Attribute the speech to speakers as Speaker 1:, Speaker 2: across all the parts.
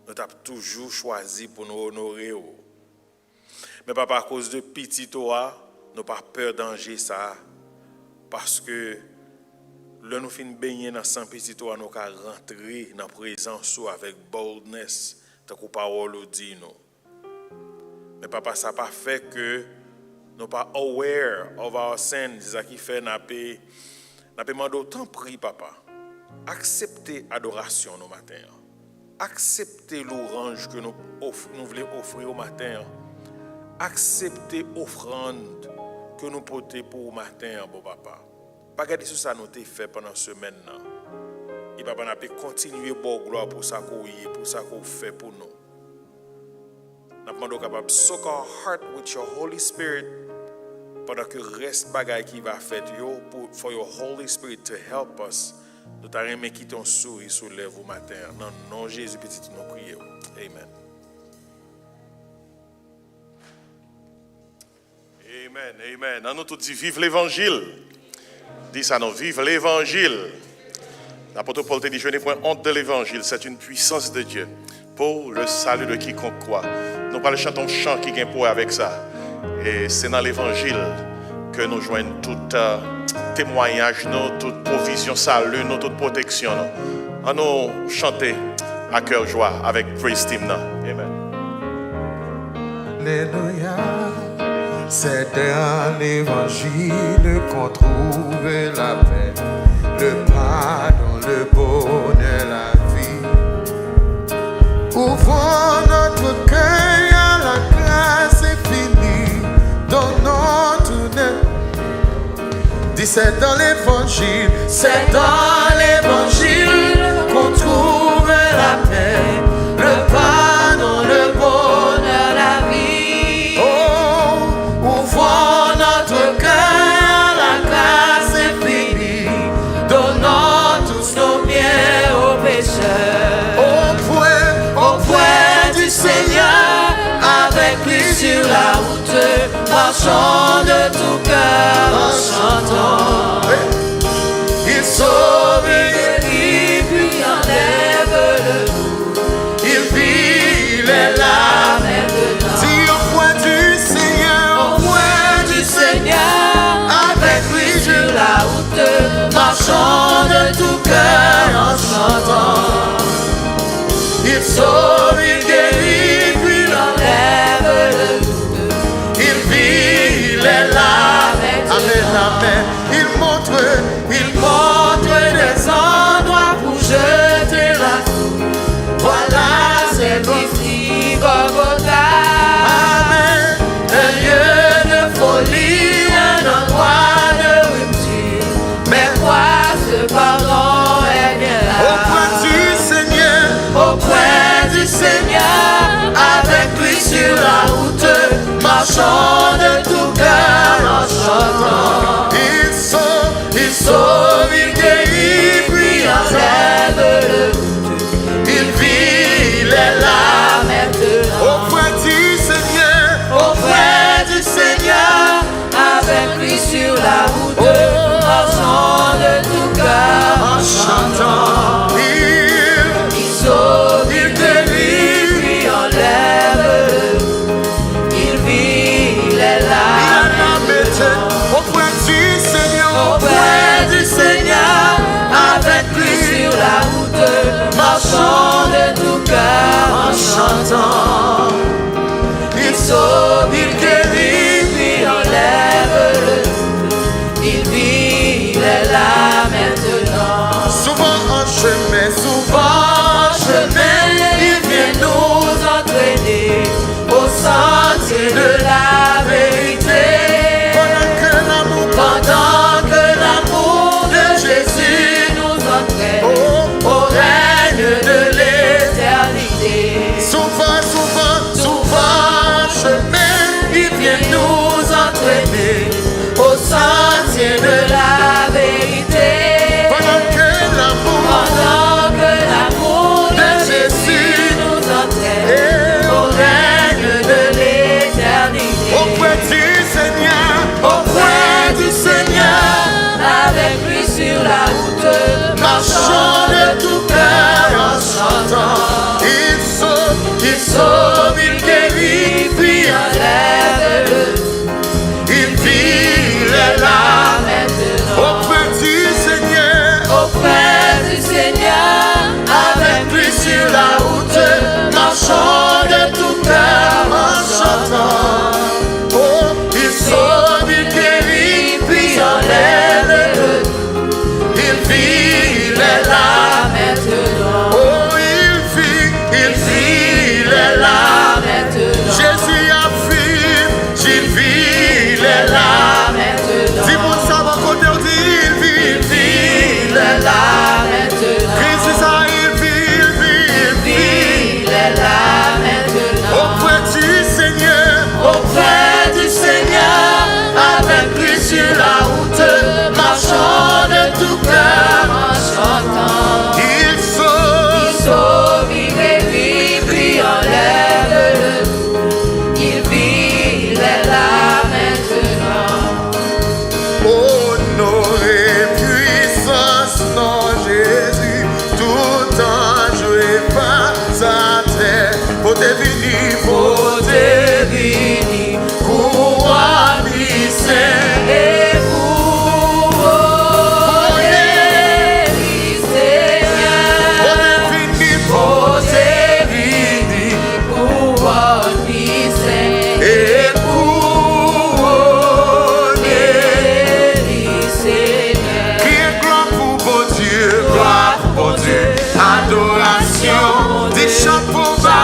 Speaker 1: nous avons toujours choisi pour nous honorer. Mais pas à cause de petit toi, nous pas peur danger ça. Parce que là nous finissons baigner dans sang petit toi, nous allons rentrer dans la présence avec boldness, tant que parole dit nous. Mais papa, ça n'a pas fait que nous pas aware of our sins, ça qui fait n'a pas demandé autant prix papa. Acceptez adoration nos matins. Acceptez l'orange que nous voulons offrir au matin. Acceptez l'offrande que nous portons pour le matin, bon papa. Pas garder ce que ça nous a fait pendant la semaine. Et papa n'a pas continuer à bon gloire pour ça pour ça qu'on fait pour nous. Nous demandons capable soak our heart with your Holy Spirit pendant que reste bagaille qui va faire for your Holy Spirit to help us. Nous t'arrêtons qui ton sourire sous lèvres au matin. Non, non, Jésus, petit, nous prions. Amen.
Speaker 2: Amen, amen. Nous tous dit vive l'évangile. Dis ça, non, vive l'évangile. L'apôtre Paul te dit, je n'ai point honte de l'évangile. C'est une puissance de Dieu pour le salut de quiconque croit. Nous parlons chanter un chant qui gagne pour avec ça. Et c'est dans l'évangile que nous joignons tout témoignage, toute provision, salut, toute protection. À nous chanter à cœur joie avec praise team. Amen.
Speaker 3: Alléluia. C'est dans l'évangile qu'on trouve la paix, le pardon, le bonheur, la vie. Ouvrons notre cœur à la grâce infinie, donnons tout neuf. Dis c'est dans l'évangile qu'on trouve la paix, le pardon, le bonheur, la vie. Oh, ouvrons notre cœur à la grâce infinie, donnons tous nos biens aux pécheurs. Au point du Seigneur, avec lui sur la route, marchons de tout cœur en chantant. Il sauve, il guérit, puis enlève le doute. Il vit, il est là maintenant. Si au point du Seigneur, avec lui sur la route, marchons de tout cœur en chantant. Il sauve, il guérit, puis il enlève le doute. Il vit, il est là maintenant. Amen, amen. Il montre des endroits pour jeter la soupe. Voilà, c'est l'ici Golgotha. Amen. Un lieu de folie, un endroit de rupture. Mais quoi, ce pardon est bien là. Au point du Seigneur, avec lui sur la route, marchons de tout cœur en chantant. Il sauve, il guérit, puis enlève le doute. Il vit, il est là maintenant. Au point du Seigneur, avec lui sur la route, marchons de tout cœur en chantant. Il sauve, il guérit, puis enlève le doute. Il vit, il est là maintenant. Au point du Seigneur, avec lui sur la route, marchons de tout cœur en chantant. Il sauve, il guérit, puis enlève le doute. Il vit, il est là maintenant. Souvent en chemin, il vient nous entraîner au sentier de la vérité. Pendant que l'amour de Jésus nous entraîne au règne de l'éternité. Souvent, chemin. il sauve, il guérit, puis enlève. Il vit, il est là maintenant. Auprès du Seigneur, avec lui sur la route, marchons de tout cœur en chantant. Oh, il sauve, il guérit, puis enlève. Il vit, il est là maintenant. Oh, il vit, il est là maintenant. Jésus affirme, il vit, il est là maintenant. Dis-moi ça, mon côté, il vit, il est là maintenant. Jésus a, il vit, il est là maintenant. Auprès du Seigneur, avec lui sur la route, marchons de tout cœur en chantant. Il sauve, il guérit, puis enlève. Il vit, il est là maintenant. Honoré, puissance dans Jésus, tout ange et pas à terre. Pour te venir, couronne Saint et couronne Seigneur. Pour te venir, couronne Saint et couronne Seigneur. Criez gloire pour bon Dieu, adoration des chapeaux bas.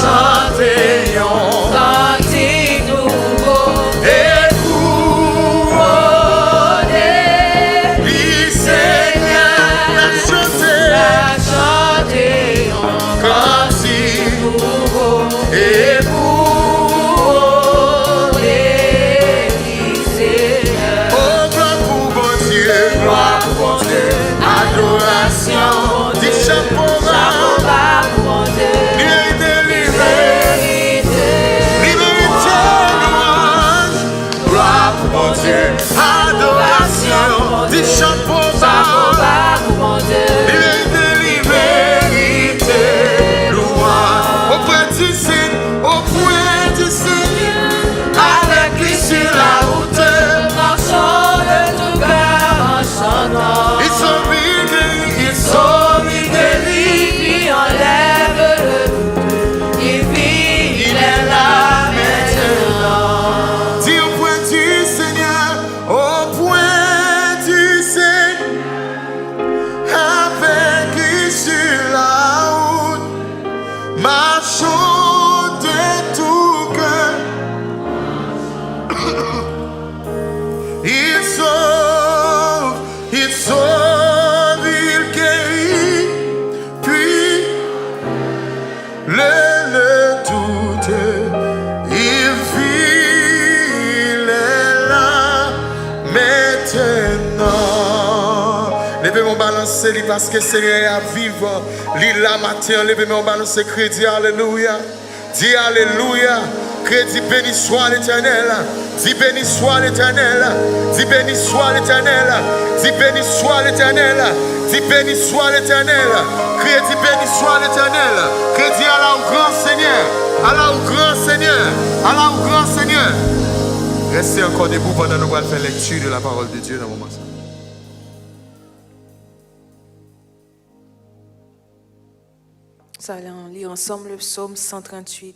Speaker 3: Chantez-yon,
Speaker 4: balancer lui parce que Seigneur a vivre. Lui la matin, levez-moi, on balance crédit. Alléluia. Dis Alléluia. Crédit béni soit l'Éternel. Dis béni soit l'Éternel. Dis béni soit l'Éternel. Dis béni soit l'Éternel. Dis béni soit l'Éternel. Crédit béni soit l'Éternel. Crédit à la grand Seigneur. À la grand Seigneur. À la grand Seigneur. Restez encore debout pendant que nous allons faire lecture de la parole de Dieu dans le moment.
Speaker 5: Nous allons lire ensemble le psaume 138.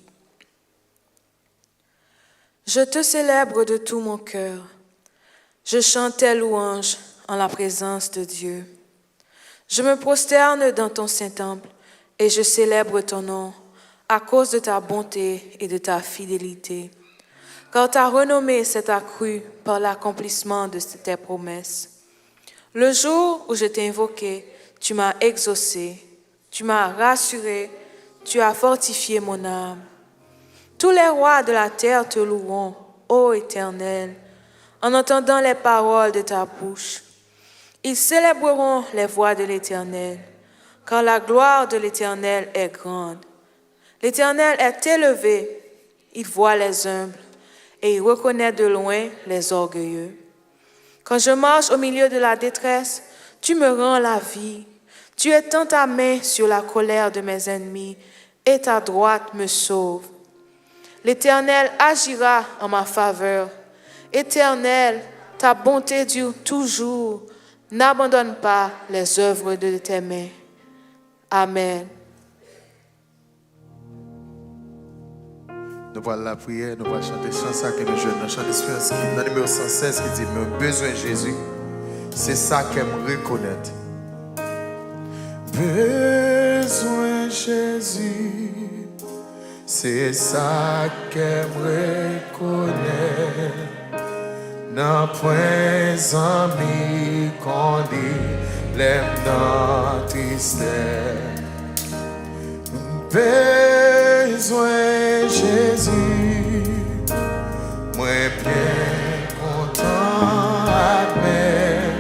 Speaker 5: Je te célèbre de tout mon cœur. Je chante tes louanges en la présence de Dieu. Je me prosterne dans ton Saint-Temple et je célèbre ton nom à cause de ta bonté et de ta fidélité. Car ta renommée s'est accrue par l'accomplissement de tes promesses. Le jour où je t'ai invoqué, tu m'as exaucé, tu m'as rassuré, tu as fortifié mon âme. Tous les rois de la terre te loueront, ô Éternel, en entendant les paroles de ta bouche. Ils célébreront les voies de l'Éternel, car la gloire de l'Éternel est grande. L'Éternel est élevé, il voit les humbles, et il reconnaît de loin les orgueilleux. Quand je marche au milieu de la détresse, tu me rends la vie. Tu étends ta main sur la colère de mes ennemis, et ta droite me sauve. L'Éternel agira en ma faveur. Éternel, ta bonté dure toujours. N'abandonne pas les œuvres de tes mains. Amen.
Speaker 4: Nous allons la prière, nous allons chanter chanson que nous jeunes, nous chantons dans le numéro 116 qui dit « Mes besoins Jésus ». C'est ça qu'elle me reconnaître. Besoin Jésus, c'est ça qu'elle me reconnaît. N'a point ami qu'on dit l'aime dans tristesse. Besoin Jésus, moi bien content avec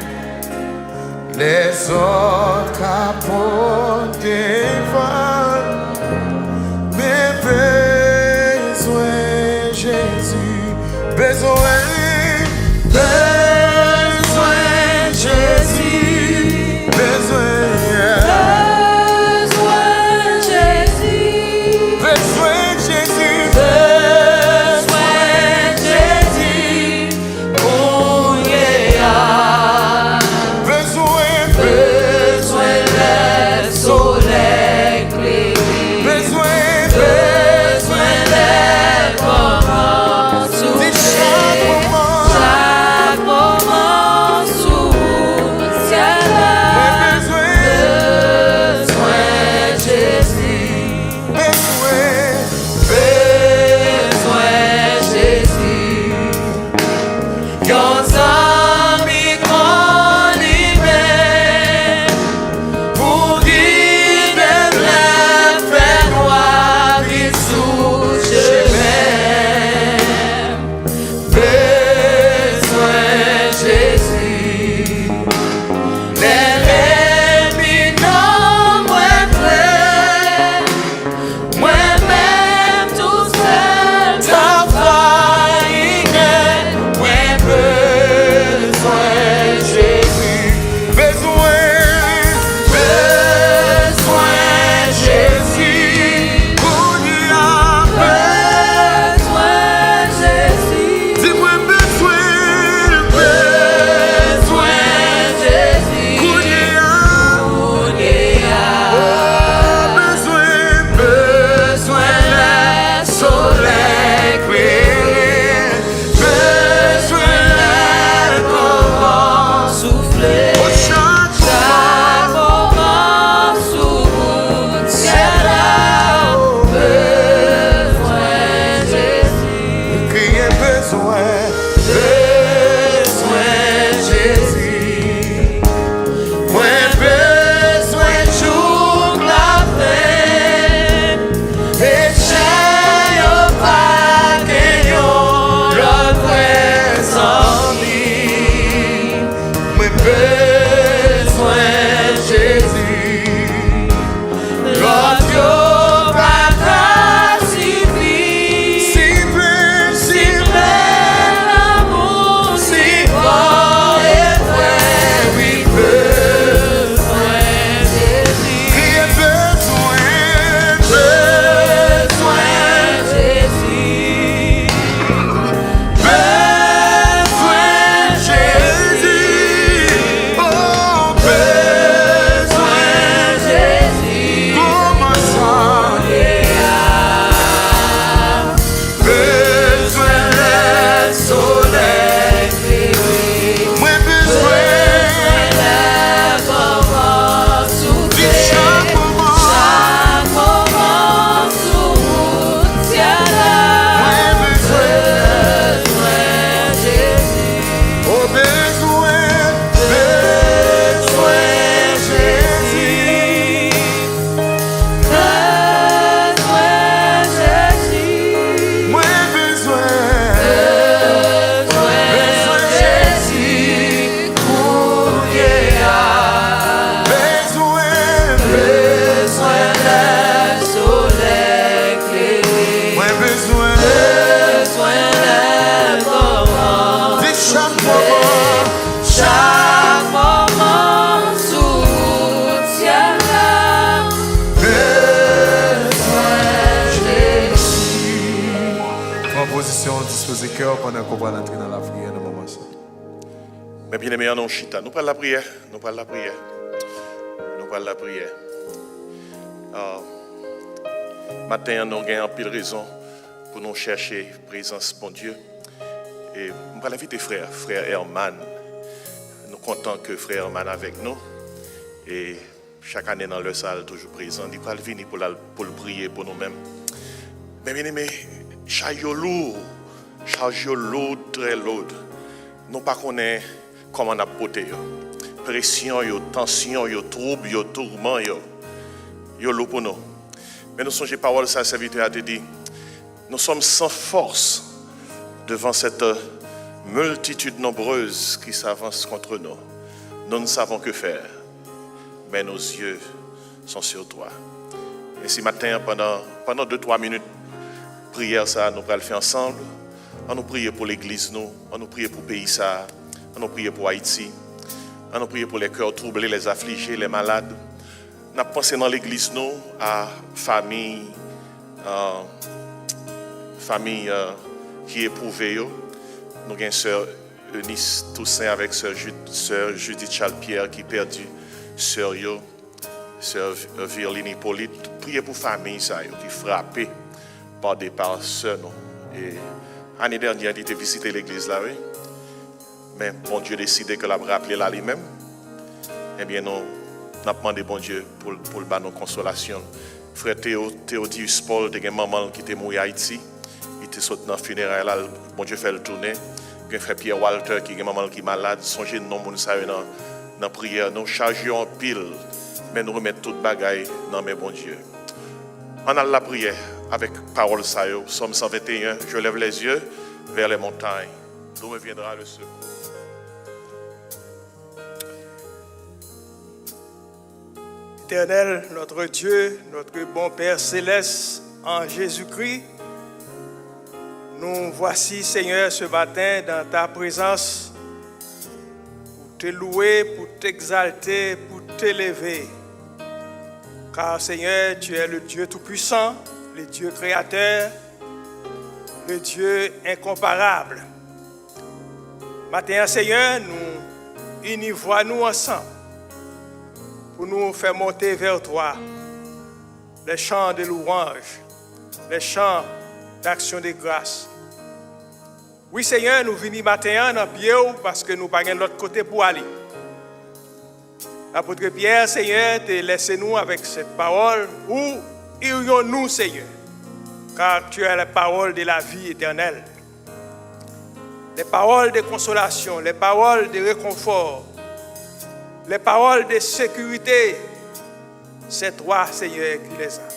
Speaker 4: les autres apportés devant. Mais besoin Jésus, besoin Jésus, besoin
Speaker 3: Besoin des parents,
Speaker 4: en position, disposer cœur pendant qu'on va entrer dans la prière dans le moment ça.
Speaker 2: Mais bien aimé, non, chita. Nous parlons de la prière. Nous parlons de la prière. Nous parlons de la prière. Matin, nous avons un pile raison pour nous chercher présence, bon Dieu. Et nous allons inviter frère Herman. Nous sommes contents que frère Herman avec nous. Et chaque année dans le salle, toujours présent. Il va venir pour le prier pour nous-mêmes. Mais bien aimé, charge lourd, très lourd. Nous ne connaissons pas comment on a porté. Pression, tension, trouble, tourment, lourd pour nous. Mais nous sommes parole, ça serviteur a dit, nous sommes sans force devant cette multitude nombreuse qui s'avance contre nous. Nous ne savons que faire, mais nos yeux sont sur toi. Et ce matin, pendant 2-3 minutes, prière ça, nous allons le faire ensemble. On nous prie pour l'église, on nous prie pour le pays, ça, on nous prie pour Haïti, on nous prie pour les cœurs troublés, les affligés, les malades. Nous avons pensé dans l'église nous à famille qui est éprouvée. Nous avons une sœur Eunice Toussaint avec sœur Judith Charles-Pierre qui a perdu sœur Virline Hippolyte. Priez pour famille ça, qui est frappée par des sœurs. Et l'année dernière, il était visité l'église là, oui. Mais bon Dieu a décidé que l'a rappelé là lui-même. Eh bien, nous avons demandé bon Dieu pour le nos consolation. Frère Théodius Paul, de maman qui était mort à Haïti, il était sorti dans le funéraire là, bon Dieu fait le tourner. Frère Pierre Walter qui est maman qui est malade, songez non moun sa dans la prière. Nous chargeons en pile, mais nous remettons toute bagaille dans mes bon Dieu. On a la prière avec parole ça, Psaume 121. Je lève les yeux vers les montagnes, d'où me viendra le secours.
Speaker 6: Éternel, notre Dieu, notre bon Père céleste, en Jésus-Christ, nous voici, Seigneur, ce matin dans ta présence pour te louer, pour t'exalter, pour t'élever. Car, Seigneur, tu es le Dieu Tout-Puissant, le Dieu Créateur, le Dieu incomparable. Maintenant, Seigneur, nous unissons-nous ensemble pour nous faire monter vers toi les chants de louange, les chants d'action de grâce. Oui, Seigneur, nous venons matin dans pied parce que nous n'avons pas de l'autre côté pour aller. L'apôtre Pierre, Seigneur, laissez-nous avec cette parole. Où irions-nous, Seigneur? Car tu es la parole de la vie éternelle. Les paroles de consolation, les paroles de réconfort, les paroles de sécurité, c'est toi, Seigneur, qui les as.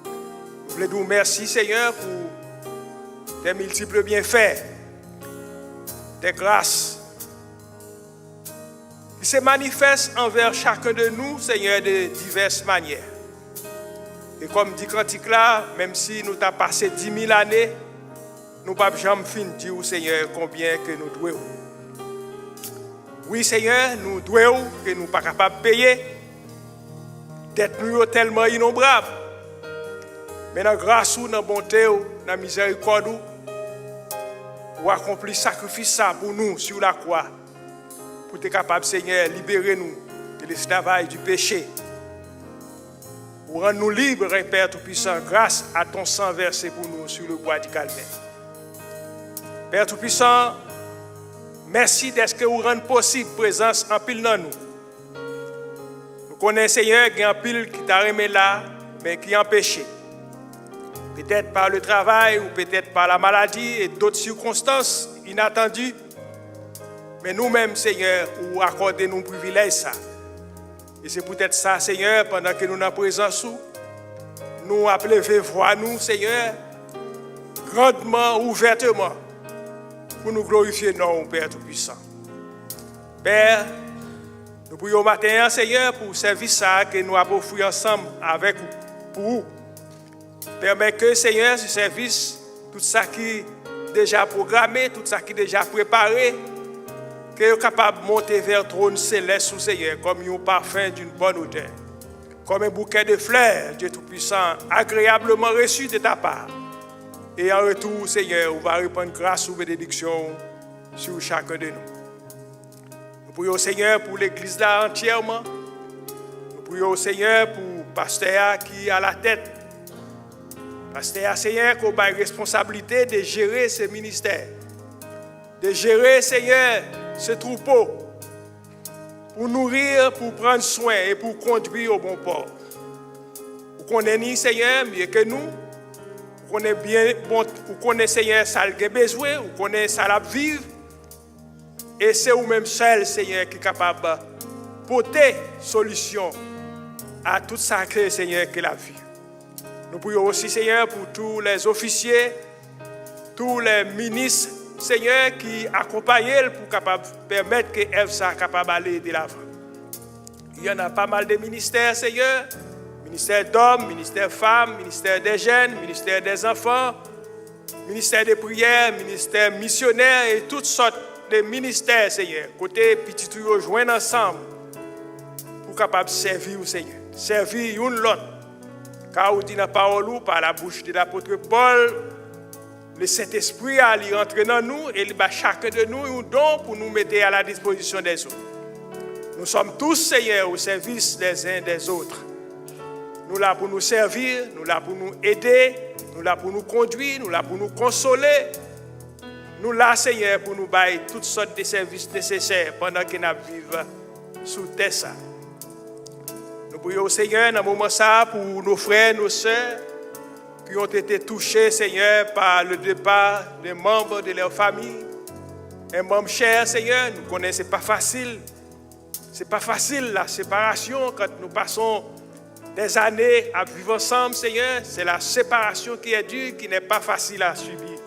Speaker 6: Nous voulons dire merci, Seigneur, pour tes multiples bienfaits, tes grâces, qui se manifestent envers chacun de nous, Seigneur, de diverses manières. Et comme dit Cantique là, même si nous t'avons passé 10 000 années, nous ne pouvons jamais finir dire au Seigneur combien que nous devons. Oui, Seigneur, nous devons que nous ne sommes pas capables de payer. D'être nous tellement innombrables. Mais dans la grâce, dans la bonté, dans la miséricorde, pour accomplir le sacrifice pour nous sur la croix. Pour être capable, Seigneur, libérer nous de l'esclavage du péché. Pour rendre nous libres, Père Tout-Puissant, grâce à ton sang versé pour nous sur le bois du Calvaire. Père Tout-Puissant, merci d'être que vous rendez possible présence en pile dans nous. Nous connaissons, Seigneur, qu'il y a un pile qui t'a remis là, mais qui a empêché. Peut-être par le travail ou peut-être par la maladie et d'autres circonstances inattendues. Mais nous-mêmes, Seigneur, vous accordez nos privilèges ça. Et c'est peut-être ça, Seigneur, pendant que nous sommes en présence, nous appelons voix nous, Seigneur, grandement, ouvertement, pour nous glorifier, non, Père Tout-Puissant. Père, nous prions matin, Seigneur, pour servir ça que nous avons offert ensemble avec vous, pour vous. Permets que, Seigneur, ce service, tout ça qui est déjà programmé, tout ça qui est déjà préparé, que nous sommes capables de monter vers le trône céleste, Seigneur, comme un parfum d'une bonne odeur, comme un bouquet de fleurs, Dieu Tout-Puissant, agréablement reçu de ta part. Et en retour, Seigneur, on va répandre grâce ou bénédiction sur chacun de nous. Nous prions, Seigneur, pour l'Église là entièrement. Nous prions, Seigneur, pour pasteur qui est à la tête. Pasteur, Seigneur, qui a la responsabilité de gérer ce ministère. De gérer, Seigneur, ce troupeau. Pour nourrir, pour prendre soin et pour conduire au bon port. Vous connaissez, Seigneur, mieux que nous. Vous connaissez bien, vous connaissez, Seigneur, ça a besoin. Vous connaissez ça a vivre. Et c'est vous-même seul, Seigneur, qui est capable de porter solution à tout ça que, Seigneur, que la vie. Nous prions aussi, Seigneur, pour tous les officiers, tous les ministres, Seigneur, qui accompagnent pour permettre que Ève soit capable d'aller de l'avant. Il y en a pas mal de ministères, Seigneur. Ministère d'hommes, ministère femmes, ministère des jeunes, ministère des enfants, ministère des prières, ministère missionnaire et toutes sortes de ministères, Seigneur. Côté petit tout rejoindre ensemble pour capable servir au Seigneur. Servir une l'autre. Car on dit dans la parole par la bouche de l'apôtre Paul, le Saint-Esprit a rentrer dans nous et il bat chacun de nous un don pour nous mettre à la disposition des autres. Nous sommes tous, Seigneur, au service des uns des autres. Nous là pour nous servir, nous là pour nous aider, nous là pour nous conduire, nous là pour nous consoler. Nous là, Seigneur, pour nous bailler toutes sortes de services nécessaires pendant que nous vivons sous terre. Nous prions, Seigneur, dans ce moment ça pour nos frères, nos sœurs qui ont été touchés, Seigneur, par le départ des membres de leur famille. Un membre cher, Seigneur, nous connaissons, ce n'est pas facile. Ce n'est pas facile la séparation quand nous passons des années à vivre ensemble, Seigneur. C'est la séparation qui est dure, qui n'est pas facile à subir.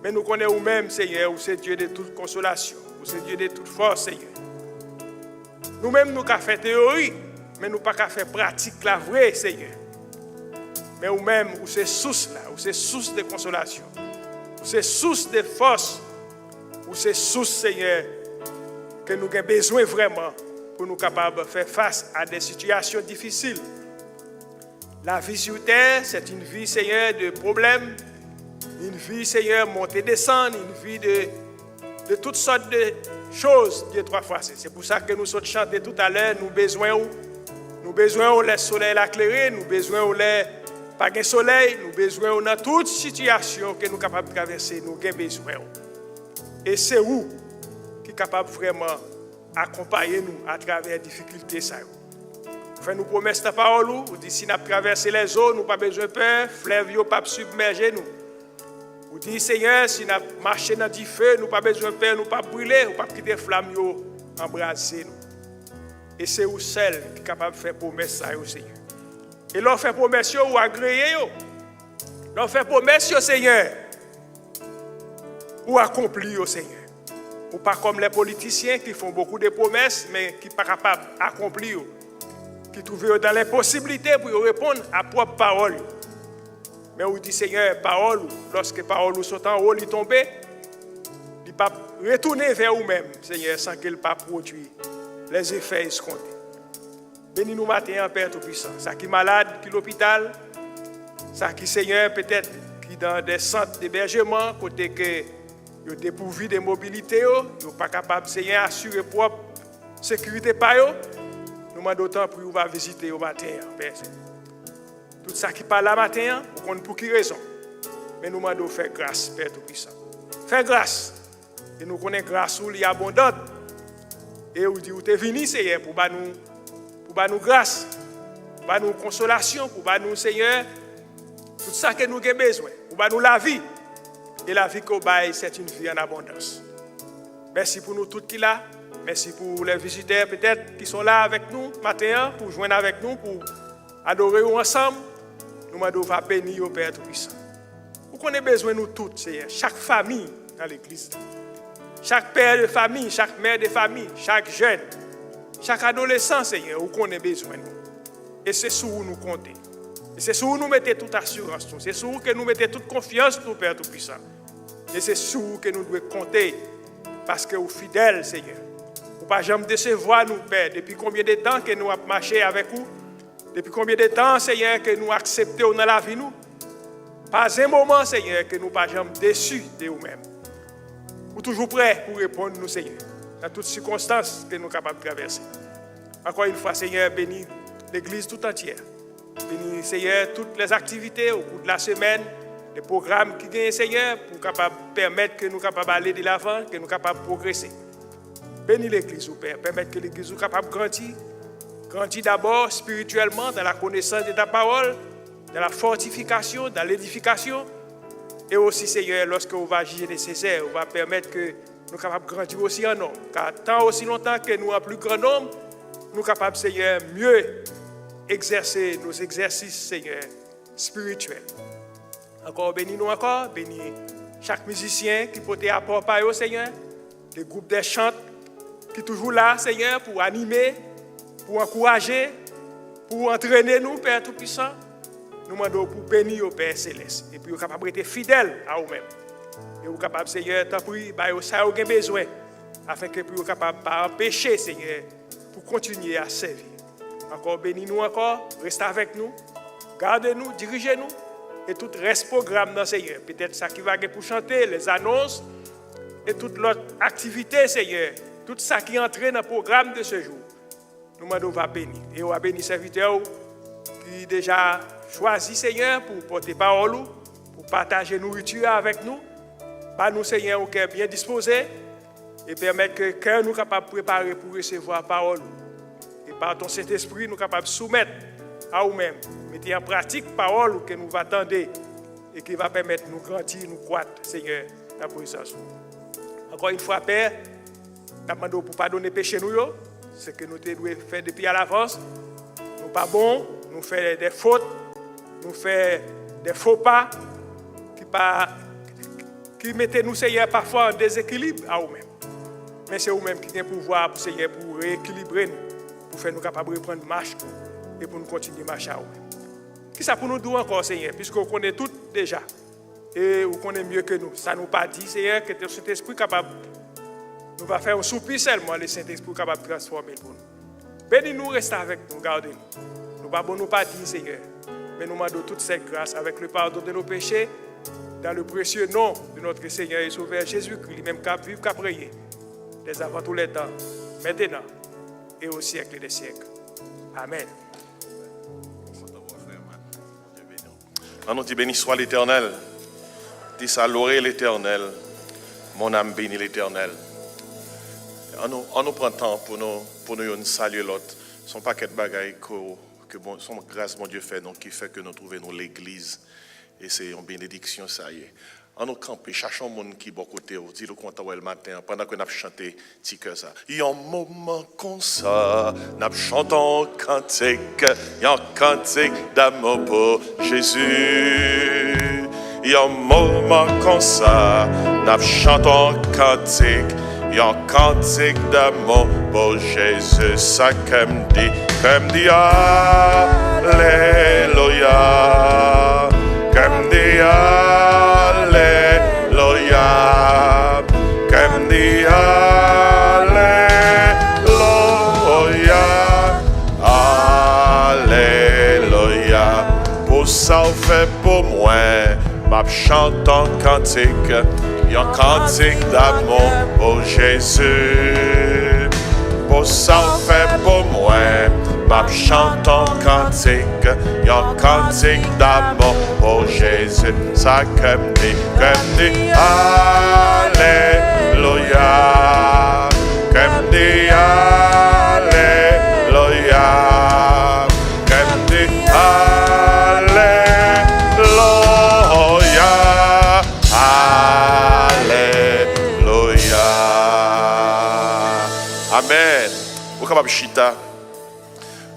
Speaker 6: Mais nous connaissons nous-mêmes, Seigneur, où c'est Dieu de toute consolation, où c'est Dieu de toute force, Seigneur. Nous-mêmes, nous avons fait théorie, mais nous n'avons pas fait pratique la vraie, Seigneur. Mais nous-mêmes, où c'est source là, où c'est source de consolation, où c'est source de force, où c'est source, Seigneur, que nous avons besoin vraiment pour nous capables de faire face à des situations difficiles. La vie sur terre, c'est une vie, Seigneur, de problèmes, une vie, Seigneur, monter, descendre, une vie de toutes sortes de choses, Dieu trois fois. C'est pour ça que nous sommes chantés tout à l'heure, nous besoin où le soleil éclairé, nous besoin où le pas de soleil, nous besoin dans toute situation que nous sommes capables de traverser, nous avons besoin. Et c'est où qui est capable vraiment accompagner nous à travers les difficultés. Fait nous promesses ta parole, nous dit si nous traversons les eaux, nous n'avons pas besoin de peur, fleuve ne pas submerger nous. Nous dit Seigneur, si nous marchons dans du feu, nous n'avons pas besoin de peur, nous ne pas brûler, nous ne pas quitter les flammes embraser nous. Et c'est où seul qui est capable de faire promesse ça au Seigneur. Et l'on fait promesse ou agréé, l'on fait promesse au Seigneur ou accompli au Seigneur. Ou pas comme les politiciens qui font beaucoup de promesses, mais qui ne sont pas capables d'accomplir, qui trouvent dans l'impossibilité pour répondre à propre parole. Mais on dit, Seigneur, parole, lorsque parole sont en haut, ils tombent, ils ne peuvent pas retourner vers vous-même, Seigneur, sans qu'ils ne produisent les effets escomptés. Bénis-nous matin, Père Tout-Puissant. Ça qui est malade, qui est l'hôpital, ça qui, Seigneur, peut-être qui est dans des centres d'hébergement, côté que ils sont dépourvus de mobilité, ils ne sont pas capables, Seigneur, d'assurer propre sécurité par eux. Nous demandons autant pour vous visiter au matin, Père. Tout ça qui parle là matin, vous connaissez pour qui raison. Mais nous demandons de faire grâce, Père Tout-Puissant. Faire grâce. Et nous connaissons grâce où il y a abondante. Et vous dites, vous êtes venu, Seigneur, pour nous grâce, pour nous consolation, pour nous, Seigneur, tout ça que nous avons besoin, pour nous la vie. Et la vie qu'on baille, c'est une vie en abondance. Merci pour nous tous qui là. Merci pour les visiteurs peut-être qui sont là avec nous matin, pour joindre avec nous, pour adorer ensemble. Nous demandons à bénir au Père Tout-Puissant. Vous connaissez besoin de nous tous, Seigneur. Chaque famille dans l'église. Chaque père de famille, chaque mère de famille, chaque jeune, chaque adolescent, Seigneur, vous connaissez besoin de nous. Et c'est sur vous nous comptez. Et c'est sur vous nous mettez toute assurance. C'est sur vous que nous mettez toute confiance, nous, Père Tout-Puissant. Et c'est sur vous que nous devons compter. Parce que vous êtes fidèles, Seigneur. Vous ne pas jamais décevoir nous, Père. Depuis combien de temps que nous avons marché avec vous? Depuis combien de temps, Seigneur, que nous acceptons dans la vie, nous? Pas un moment, Seigneur, que nous ne pas jamais déçus de nous-mêmes. Ou toujours prêts pour répondre, nous, Seigneur, dans toutes circonstances que nous sommes capables de traverser. Encore une fois, Seigneur, bénis l'Église tout entière. Bénis, Seigneur, toutes les activités au cours de la semaine, les programmes qui gagnent, Seigneur, pour capable permettre que nous capables d'aller de l'avant, que nous capables de progresser. Bénis l'Église, Père, permettre que l'Église soit capable de grandir. Grandir d'abord spirituellement dans la connaissance de ta parole, dans la fortification, dans l'édification. Et aussi, Seigneur, lorsque on va juger nécessaire, on va permettre que nous sommes capables de grandir aussi en nombre. Car tant aussi longtemps que nous en plus grand nombre, nous sommes capables, Seigneur, mieux exercer nos exercices, Seigneur, spirituels. Encore bénis-nous encore, bénis chaque musicien qui peut apporter par eux, Seigneur, les groupes de chants qui sont toujours là, Seigneur, pour animer, pour encourager, pour entraîner nous, Père Tout-Puissant. Nous demandons pour bénir au Père Céleste. Et puis, nous sommes capables d'être fidèles à nous-mêmes. Et nous sommes capables, Seigneur, t'en prie, ça nous avons besoin, afin que nous soyons capables de ne pas empêcher, Seigneur, pour continuer à servir. Encore bénis-nous encore, reste avec nous, gardez-nous, dirigez-nous. Et tout reste programme dans Seigneur. Peut-être ça qui va pour chanter, les annonces, et toute l'autre activité, Seigneur. Tout ça qui entre dans le programme de ce jour. Nous demandons va bénir. Et on va bénir serviteurs qui déjà choisi, Seigneur, pour porter parole, pour partager nourriture avec nous. Par nous, Seigneur, au cœur bien disposé et permettre que cœur nous capable de préparer pour recevoir la parole. Et par ton Saint-Esprit, nous capables de soumettre à nous-mêmes. Mettez en pratique la parole que nous attendons et qui va permettre de nous grandir, nous croître, Seigneur, dans la puissance. Encore une fois, Père, nous demandons pour pardonner péché nous, ce que nous devons faire depuis à l'avance. Nous ne sommes pas bons, nous faisons des fautes, nous faisons des faux pas qui mettent nous, Seigneur, parfois en déséquilibre à nous-mêmes. Mais c'est nous-mêmes qui avons le pouvoir, Seigneur, pour rééquilibrer nous, pour faire nous capables de reprendre marche et pour nous continuer à marcher à nous-mêmes. Qui ça pour nous dire encore, Seigneur, puisqu'on connaît tout déjà et on connaît mieux que nous. Ça ne nous pas dit, Seigneur, que le Saint-Esprit capable, nous va faire un soupir seulement, le Saint-Esprit capable de transformer pour nous. Bénis-nous, reste avec nous, gardez-nous. Nous ne pas dire, Seigneur, mais nous demandons toute cette grâce avec le pardon de nos péchés, dans le précieux nom de notre Seigneur et Sauveur Jésus-Christ, lui-même qui vivre, qui prier, dès avant tous les temps, maintenant et au siècle des siècles. Amen.
Speaker 2: On dit béni soit l'Éternel. Dis ça, louez l'Éternel. Mon âme bénit l'Éternel. On nous prend temps pour nous saluer l'autre. Son paquet de bagailles que son grâce, mon Dieu, fait, donc, qui fait que nous trouvons l'église. Et c'est une bénédiction, ça y est. On nous campe, cherchons un monde qui est bon côté, dis-le content le matin, pendant que nous chanté, petit cœur ça. Il y a un moment comme ça, nous chantons cantique, il y a un cantique d'amour pour Jésus. Il y a un moment comme ça, nous chantons cantique, il y a un cantique d'amour pour Jésus. Ça comme dit, Alléluia, comme dit Alléluia, comme dit Alléluia, Alléluia. Pour ça, on fait pour moi, ma chante en cantique, il y a un cantique d'amour pour Jésus. Pour ça, on fait pour moi, ma chante en cantique, il y a un cantique d'amour pour Jésus. Ça comme dit Alléluia, comme dit Alléluia, comme dit Alléluia, Alléluia. Amen. Vous capable chita.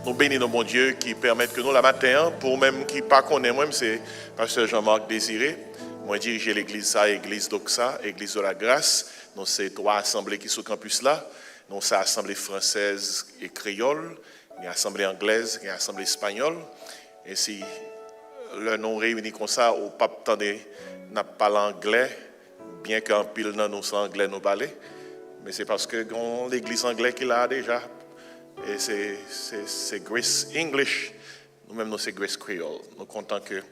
Speaker 2: Nous bénissons mon Dieu qui permet que nous la matin, pour même qui pas connaît moi, c'est pasteur Jean-Marc Désiré. Moi diriger l'église ça, église Doxa, église de la grâce. Nous c'est trois assemblées qui sont au campus là. Nous c'est assemblée française et créole, il y a assemblée anglaise, il y a assemblée espagnole. Et si le nom réuni comme ça, au pape tendez n'a pas l'anglais, bien qu'en pile dans nous anglais nous parler, mais c'est parce que l'église anglaise qui l'a déjà. Et c'est Grace English, nous-mêmes nous c'est Grace Creole. Nous sommes contents que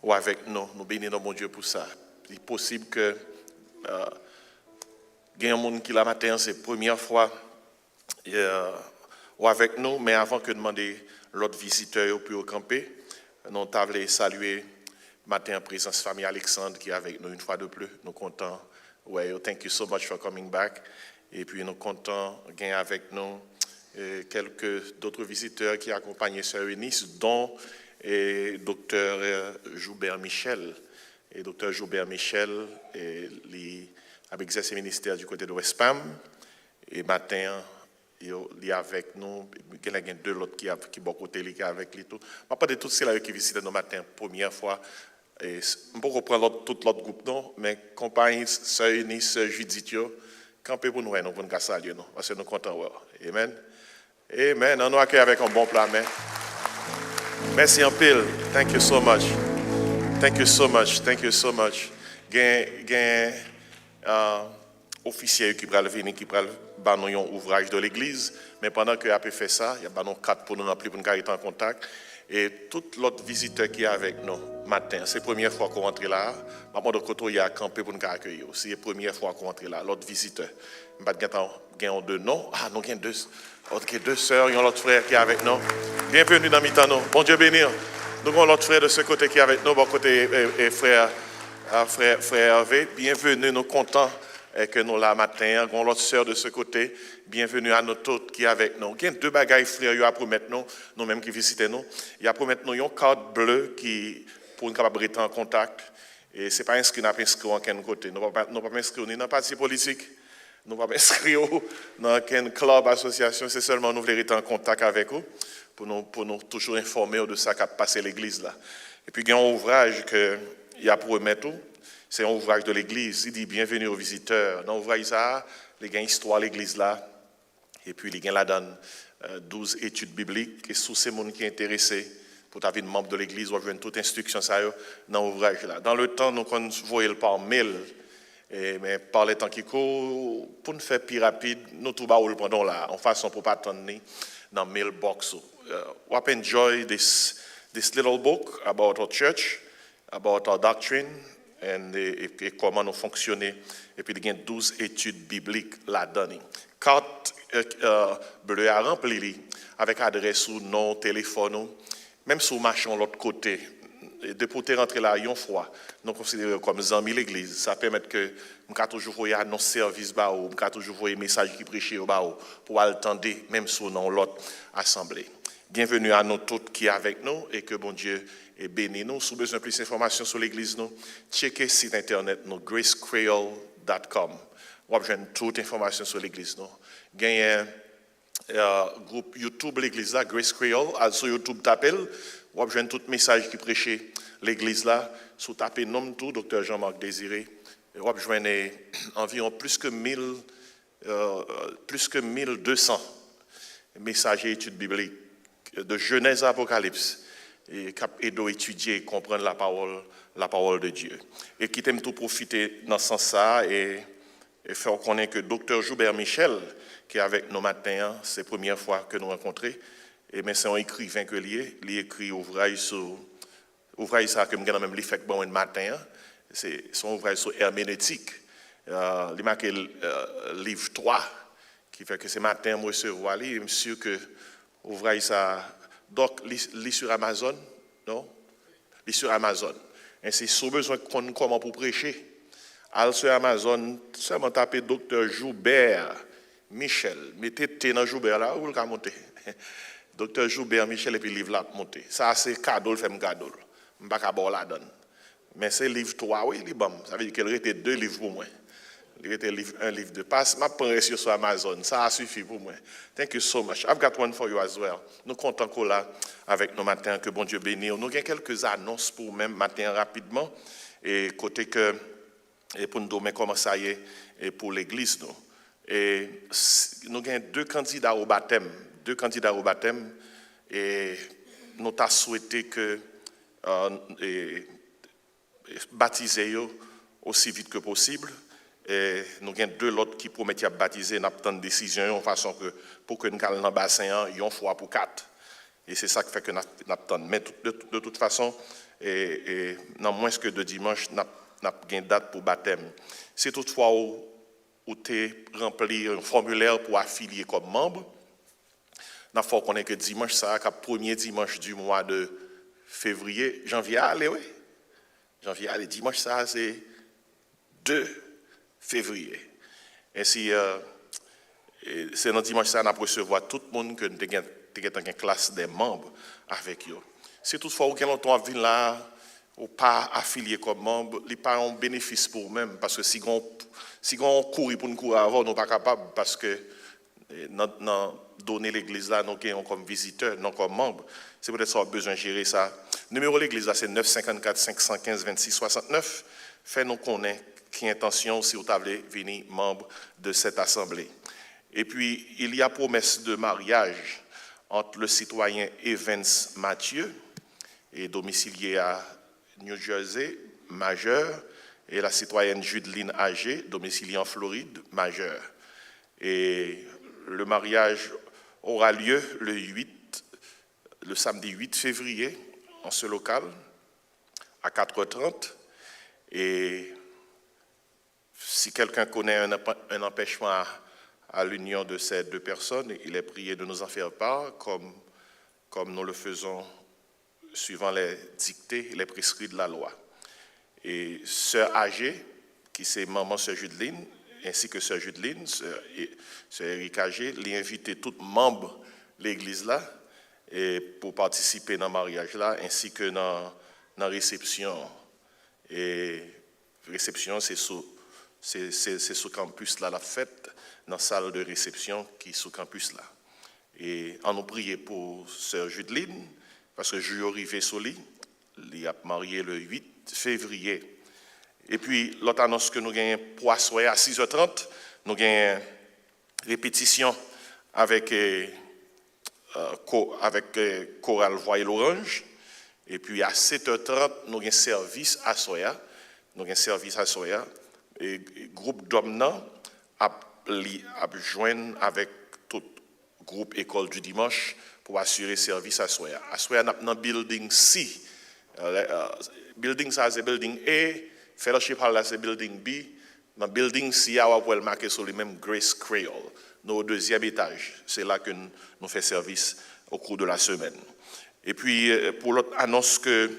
Speaker 2: ou avec nous. Nous bénissons mon Dieu pour ça. Il est possible que il y a un monde qui la matin, c'est la première fois ou avec nous, mais avant que de demander l'autre visiteur pour camper, nous avons salué matin en présence famille Alexandre qui est avec nous une fois de plus. Nous comptons. Well, thank you so much for coming back. Et puis nous comptons gagner avec nous quelques d'autres visiteurs qui accompagnent Sœur Eunice, dont Dr Joubert Michel. Et Dr Joubert Michel a exercé le ministère du côté de West Palm. Et matin, il est avec nous. Il y a deux autres qui sont côté qui avec lui. Je ne vais pas de tous ceux qui visitent nous matin, première fois. Je ne peux pas reprendre tout l'autre groupe, non, mais compagnie, Sœur Eunice, Sœur Judith, campez pour nous, nous pour nous saluer, parce que nous sommes contents. Amen. Amen. On nous accueille avec un bon plan. Amen. Merci en pile. Thank you so much. Thank you so much. Thank you so much. Il y a un officier qui va venir, qui va faire un ouvrage de l'église, mais pendant qu'il a fait ça, il y a un cadre pour nous remplir, pour nous être en contact. Et tout l'autre visiteur qui est avec nous matin, c'est la première fois qu'on rentre là. Maman de côté, il y a campé pour nous accueillir. C'est la première fois qu'on rentre là, l'autre visiteur. Nous avons deux noms. Ah, nous avons deux sœurs, il y a l'autre frère qui est avec nous. Bienvenue dans Mitano. Bon Dieu bénir. Nous avons l'autre frère de ce côté qui est avec nous, bon côté frère Hervé. Bienvenue, nous contents que nous là matin. Nous avons l'autre sœur de ce côté. Bienvenue à nous tous qui est avec nous. Il y a deux bagailles frères à promettre nous mêmes qui visitons nous. Il y a promettre nous une carte bleue qui pour nous capable rester en contact. Et c'est pas inscrit, n'a pas inscrit en quel côté. Nous pas inscrit ni dans parti politique. Nous pas inscrit dans quel club, association. C'est seulement nous voulons rester en contact avec vous pour nous toujours informer de ça qui a passé l'église là. Et puis il y a un ouvrage que il y a promettre. C'est un ouvrage de l'église. Il dit bienvenue aux visiteurs. Dans l'ouvrage ça, il y a une histoire de l'église là. Et puis, il y a là-dedans 12 études bibliques. Et sous ces gens qui sont intéressés, pour être membre de l'église, on a toute instruction dans l'ouvrage là. Dans le temps, nous voyons par mail. Mais par les temps qui courent, pour nous faire plus rapide, nous tout le pendant là, en façon pour ne pas attendre dans le mailbox. We enjoy this little book about our church, about our doctrine, et comment nous fonctionnons. Et puis, il y a 12 études bibliques là-dedans. Carte bleue à remplir avec adresse ou nom, téléphone, même si vous marchez de l'autre côté. De pour rentrer là, une fois, nous considérons comme amis l'église. Ça permet que nous avons toujours voyé nos services, nous avons toujours voyé les messages qui prêchent pour attendre, même si nous l'autre assemblée. Bienvenue à nous tous qui sont avec nous et que bon Dieu est béni nous. Si vous avez besoin de plus d'informations sur l'église, nous checkez le site internet gracecreole.com. Vous avez toute information sur l'église. Il y a un groupe YouTube l'église là, Grace Creole. Sur YouTube, tapez. Vous avez tout message qui prêchait l'église là. Sous tapez nom tout, Dr Jean-Marc Désiré. Vous avez environ plus que 1200 messages et études bibliques de Genèse à Apocalypse et d'étudier et comprendre la parole de Dieu. Et qui t'aime tout profiter dans ce sens-là et faire connaître que Dr Joubert Michel, qui est avec nous matin, c'est la première fois que nous rencontrons, et mais c'est un écrivain que il écrit ouvrage ça que nous même fait bon matin, c'est son ouvrage sur herméneutique. Il marque livre 3 qui fait que ce matin moi recevoir lui, je suis sûr que ouvrage ça donc lit sur Amazon, non? Lit sur Amazon. Et c'est sous besoin de comment pour prêcher. Allez sur Amazon, seulement tapez Dr Joubert Michel. Mettez T dans Joubert là, où le cas monter. Dr Joubert Michel et puis livre là monter. Ça c'est cadeau, fait cadeau. Je ne vais pas la donne. Mais c'est livre 3, oui, il est bon. Ça veut dire qu'il était 2 livres pour moi. Il était un livre de passe. Je prends sur Amazon. Ça a suffi pour moi. Thank you so much. I've got one for you as well. Nous comptons encore là avec nos matins. Que bon Dieu bénisse. Nous avons quelques annonces pour même matin rapidement. Et côté que, et pour nous donner comment ça y est, et pour l'église, nous. Et nous avons 2 candidats au baptême. 2 candidats au baptême. Et nous avons souhaité que baptiser aussi vite que possible. Et nous avons 2 autres qui promettent de baptiser, nous avons une décision en façon que pour que nous allons dans le bassin, une fois pour 4. Et c'est ça qui fait que nous attendons. Mais de toute façon, non moins que de dimanche, nous avons une date pour baptême. Si toutefois où tu rempli un formulaire pour affilier comme membre, il faut qu'on ait que dimanche, ça, le premier dimanche du mois de février, janvier, allez, oui. Janvier, allez, dimanche, ça, c'est 2 février. Ainsi, c'est dans dimanche, ça, on a recevoir tout le monde que nous avons une classe des membres avec eux. Si toutefois, vous avez là, ou pas affilié comme membre, il n'y a pas un bénéfice pour vous-même, parce que si on court pour nous courir avant, nous ne sommes pas capables, parce que dans donner l'église là, nous sommes comme visiteurs, non comme membres. C'est peut-être ça qu'on a besoin de gérer ça. Le numéro de l'église là, c'est 954 515 26 69. Faites-nous connaître qui intention si vous voulez venir membre de cette assemblée. Et puis, il y a promesse de mariage entre le citoyen Evans Mathieu, et domicilié à New Jersey, majeur, et la citoyenne Judeline Agé, domiciliée en Floride, majeure. Et le mariage aura lieu le samedi 8 février, en ce local, à 4h30. Et si quelqu'un connaît un empêchement à l'union de ces deux personnes, il est prié de nous en faire part, comme nous le faisons suivant les dictées et les prescrits de la loi. Et sœur Agé, qui c'est maman sœur Judeline, ainsi que sœur Judeline, sœur Eric Agé, les inviter tous membres de l'église là et pour participer dans le mariage là, ainsi que dans la réception. Et réception, c'est sous campus là, la fête, dans la salle de réception qui est sous campus là. Et on nous prier pour sœur Judeline, parce que je suis arrivé sur lui, il a marié le 8 février. Et puis, l'autre annonce que nous avons pour asseoir à 6h30, nous avons répétition avec Chorale Voyer l'Orange. Et puis, à 7h30, nous avons service à Soya. Et groupe d'hommes a joint avec tout groupe école du dimanche pour assurer service à Soya. À Soya, nous avons building C. Building ça, c'est building A. Fellowship Hall, là, c'est building B. Dans building C, on va marquer sur le même Grace Creole. Nos deuxième étage. C'est là que nous faisons service au cours de la semaine. Et puis, pour l'autre annonce que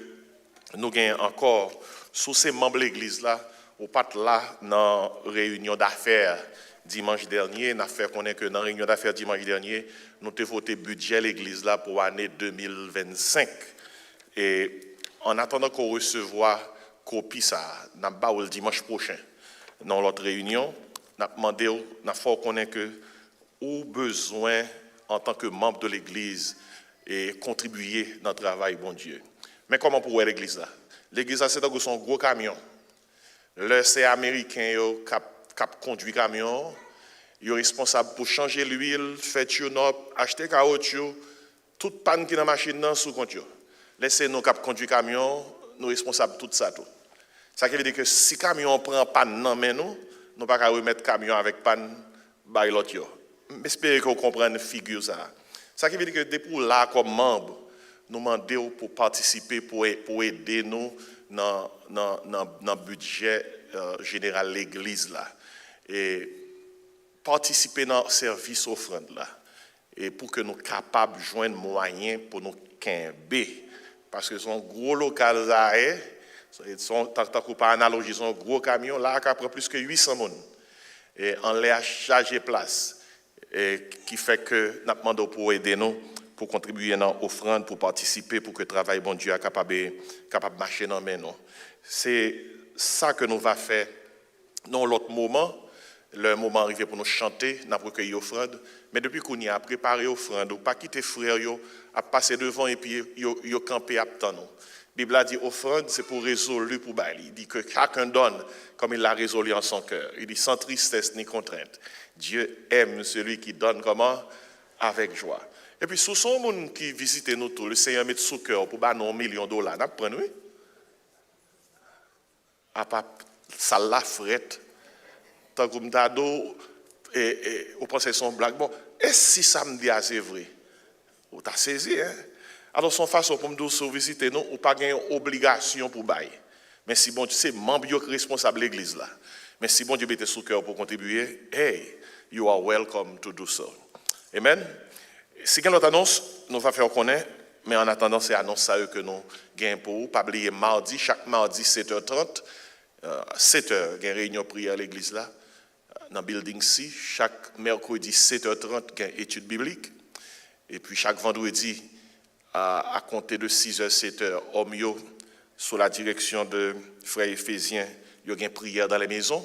Speaker 2: nous avons encore, sous ces membres de l'église là, au pas là, dans la réunion d'affaires dimanche dernier, nous avons connaître que dans la réunion d'affaires dimanche dernier, nous avons voté budget l'église là pour l'année 2025. Et en attendant qu'on recevoir copie ça, nous avons le dimanche prochain. Dans l'autre réunion, nous avons demandé, nous avons connaître que ou besoin en tant que membre de l'église et contribuer dans le travail, bon Dieu. Mais comment pour l'église là? L'église là, c'est dans son gros camion. C'est américain qui conduit le camion. Il est responsable pour changer l'huile, faire tune-up, acheter caoutchouc, toute panne qui est dans la machine sous compte. Laissez-nous qui conduit le camion, nous responsables de tout ça. Ça veut dire que si le camion prend panne dans nous, nous ne pouvons pas remettre le camion avec panne par l'autre. J'espère que vous comprenez la figure. Ça veut dire que depuis là, comme membre, nous demandons pour participer, pour aider nous dans le budget général de l'église. Et participer dans le service offrande là. Et pour que nous soyons capables de joindre moyens pour nous quimber. Parce que son gros local là, tant qu'on pas analogie, son gros camion là, qui prend plus que 800 personnes. Et on les a chargé place. Et qui fait que nous demandons pour aider nous, pour contribuer dans l'offrande, pour participer, pour que le travail, bon Dieu, soit capable de marcher dans les mains. C'est ça que nous allons faire dans l'autre moment. Le moment arrivé pour nous chanter, nous avons recueilli l'offrande. Mais depuis qu'on y a préparé l'offrande, ou pas quitter frère, à passer devant et puis yo camper à temps. La Bible a dit offrande, c'est pour résoudre pour bailler. Il dit que chacun donne comme il l'a résolu en son cœur. Il dit sans tristesse ni contrainte. Dieu aime celui qui donne comment? Avec joie. Et puis, sous son monde qui visite nous tous, le Seigneur met sous cœur pour nous $1 million. Nous prenons, oui? À part ça, la frette. Tant que nous on pense que c'est son blague. Bon, et si samedi, c'est vrai? Vous avez saisi, hein? Alors, son façon pour nous visiter, nous, ou pas une obligation pour bailler. Mais si bon Dieu, c'est membre responsable de l'église là. Mais si bon Dieu mettez sous cœur pour contribuer, hey, you are welcome to do so. Amen. Si quelqu'un autre annonce, nous va faire connaître, mais en attendant, c'est annonce à eux que nous gagnons pour vous. Pas oublier mardi, chaque mardi 7h30, 7h, il y a une réunion prière à l'église là, dans le building C. Chaque mercredi 7h30, il y a une étude biblique. Et puis chaque vendredi, à compter de 6h, 7h, Omio, sous la direction de frère Éphésiens, il y a une prière dans les maisons.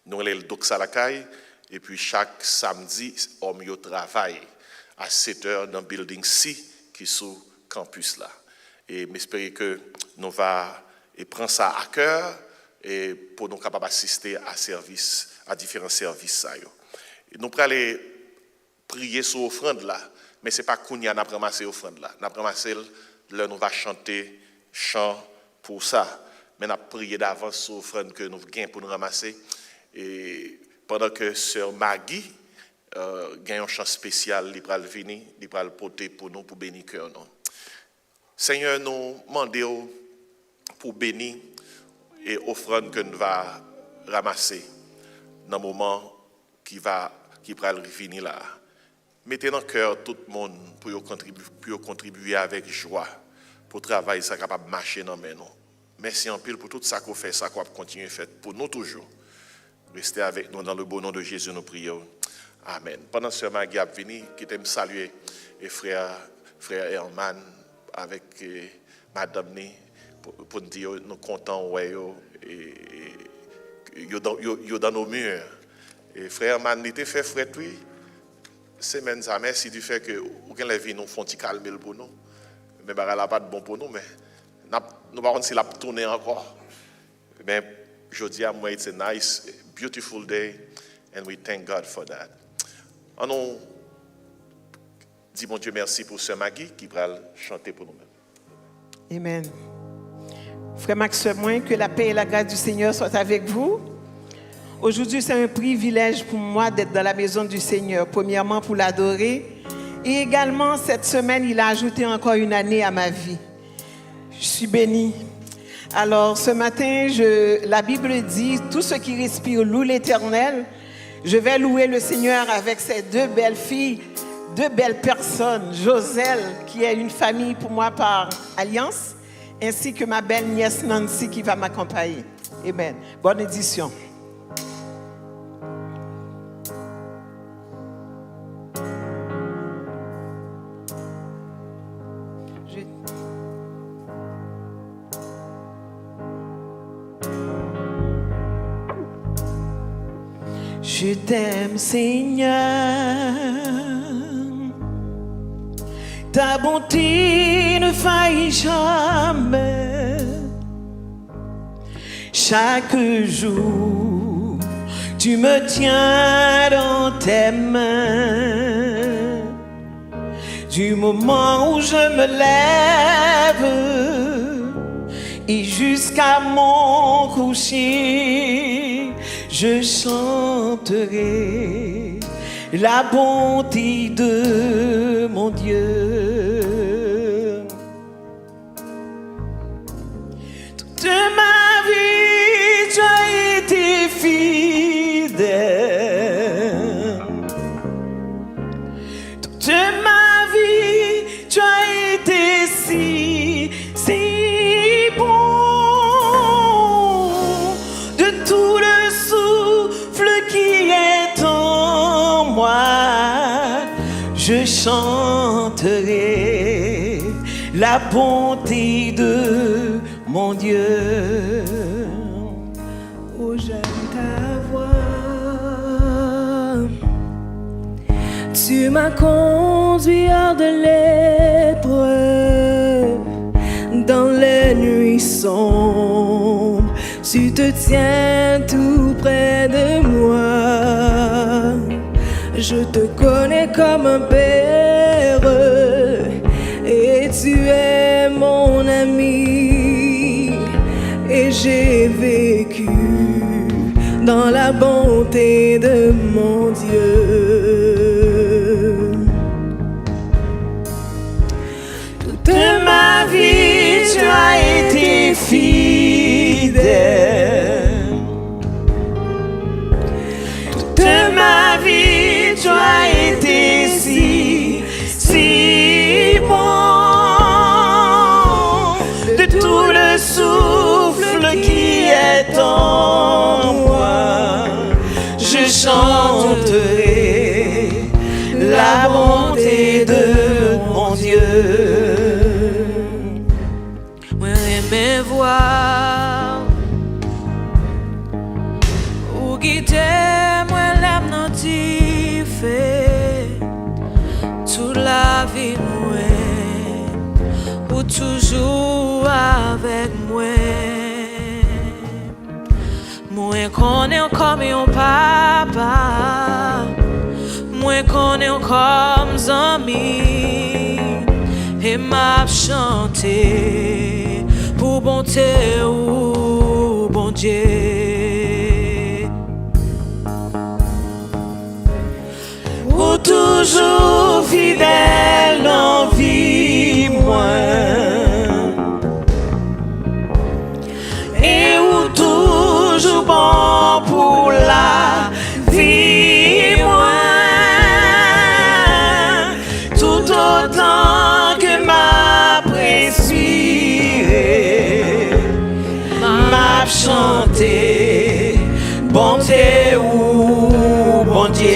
Speaker 2: Nous, les doxa la caille. Et puis chaque samedi, Omio travaille à 7h dans le building C qui est sous campus là. Et j'espère que nous allons prendre ça à cœur et pour nous capables d'assister à différents services. Et nous allons aller prier sur l'offrande là, mais ce n'est pas qu'on y a ramassé l'offrande là. Nous avons ramassé là, nous allons chanter chant pour ça. Mais nous allons prier d'avance sur l'offrande que nous gagnons pour nous ramasser. Et pendant que Sœur Maggie gagne un chant spécial, il va venir, il va le porter pour nous, pour bénir cœur nous. Seigneur, nous demandons pour bénir et offrande que nous va ramasser dans le moment qui va venir là. Mettez dans le cœur tout le monde pour contribuer avec joie pour travailler ça capable de marcher dans nous. Merci en pile pour tout ça qu'on fait, ça qu'on va continuer à faire pour nous toujours. Restez avec nous dans le beau nom de Jésus, nous prions. Amen. Pendant ce Maggie a venu, qui t'aime saluer et frère Herman avec Madame Ni pour nous dire nous contents ouais et dans nos murs. Et frère Herman il t'a fait frère oui. Semaine ça merci du fait que aucun la vie nous font calmer pour nous. Mais bah là pas de bon pour nous mais nous par contre si la tourner encore. Mais je dis à moi it's a nice beautiful day and we thank God for that. On dit mon Dieu merci pour ce Maggie qui va chanter pour nous-mêmes.
Speaker 7: Amen. Frère Maxime, que la paix et la grâce du Seigneur soient avec vous. Aujourd'hui, c'est un privilège pour moi d'être dans la maison du Seigneur. Premièrement, pour l'adorer. Et également, cette semaine, il a ajouté encore une année à ma vie. Je suis bénie. Alors, ce matin, la Bible dit, tout ce qui respire loue l'Éternel. Je vais louer le Seigneur avec ces deux belles filles, deux belles personnes. Joselle, qui est une famille pour moi par alliance, ainsi que ma belle nièce Nancy qui va m'accompagner. Amen. Bonne édition. Je t'aime, Seigneur, ta bonté ne faillit jamais. Chaque jour, tu me tiens dans tes mains. Du moment où je me lève et jusqu'à mon coucher, je chanterai la bonté de mon Dieu. Toute ma vie, tu as été fidèle. Toute ma vie, tu as été si bon. De tout le souffle qui est en moi, je chanterai la bonté de mon Dieu. Oh, j'aime ta voix.
Speaker 8: Tu m'as conduit hors de l'épreuve, dans les nuits sombres. Tu te tiens tout près de moi. Je te connais comme un père et tu es mon ami. Et j'ai vécu dans la bonté de mon Dieu.
Speaker 7: tu as été si bon. De tout le souffle qui est en moi, je chanterai la bonté de mon Dieu.
Speaker 5: Moi aimer voir ou guider, moi l'aime non fait toute la vie moi ou toujours avec moi. Moi connais comme un papa, moi connais comme ami, et m'a chanté pour bonté ou bon Dieu.
Speaker 7: Ou toujours fidèle en vie moi, et ou toujours bon pour la vie moi, tout autant que m'apprécier, m'a chanté bonté ou bon Dieu.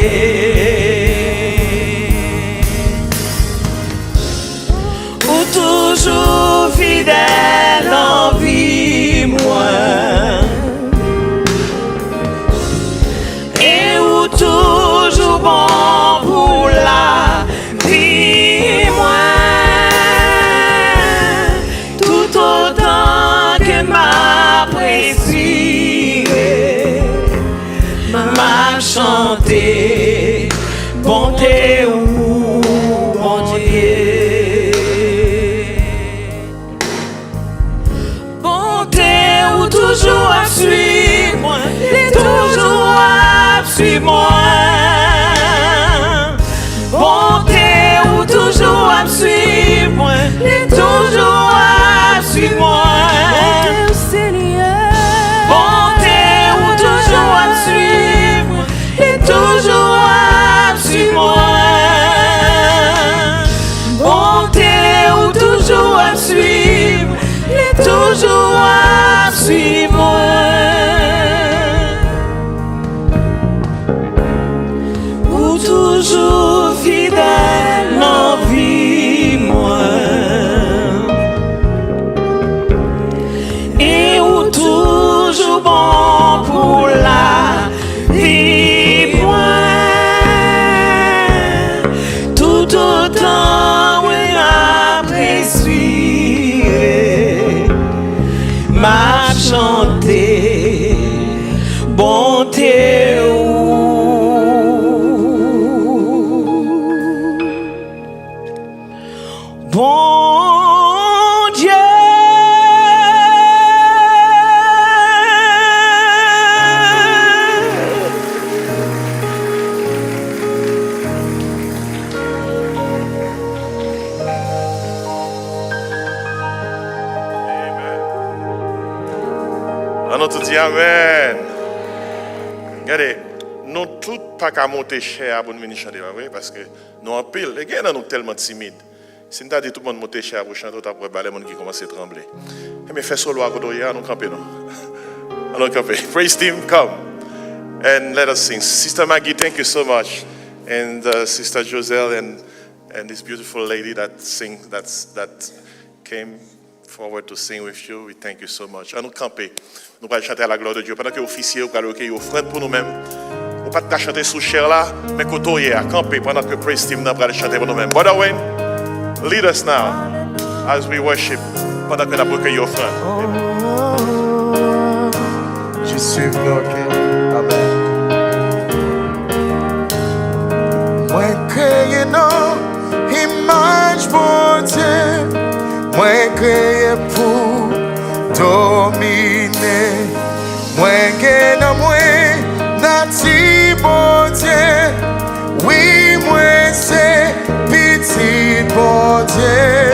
Speaker 7: Toujours fidèle en vie moi, et ou toujours bon pour la vie moi, tout autant que m'apprécier, m'a chanté bonté ou bon Dieu. Toujours à suivre moi, toujours à suivre moi. Bonté ou toujours à suivre moi, toujours à suivre moi. Bonté ou toujours à suivre moi, toujours à suivre moi. Bonté ou toujours à suivre, toujours à suis-moi, ou toujours fidèle en vie moi, et ou toujours bon pour la vie moi, tout autant oui apprécier, m'a chanté bonté bon Dieu.
Speaker 2: On tout dit Amen. Regardez, nous tous pas qu'à monter cher pour nous venir chanter, parce que nous en pile, les gars nous tellement timides. Si nous avons dit tout le monde monter cher pour chanter, après les gens qui commencent à trembler. Mais fais solo à côté, nous camper non. Nous camper. Praise team, come and let us sing. Sister Maggie, thank you so much, and Sister Joselle and this beautiful lady that came forward to sing with you. We thank you so much. Nous camper. Nous allons chanter à la gloire de Dieu. Pendant que les officiers allons recueillir offrande pour nous-mêmes. Nous ne pouvons pas chanter sous chair là, mais côté à camper pendant que Praise Team va chanter pour nous-mêmes. Brother Wayne, lead us now as we worship pendant que nous allons recueillir offrande.
Speaker 4: Je suis bloqué. Amen. Moi créé non, image beauté. Moi créé pour dominer. Moi créé dans moi, nati beauté. Oui, moi c'est petit beauté.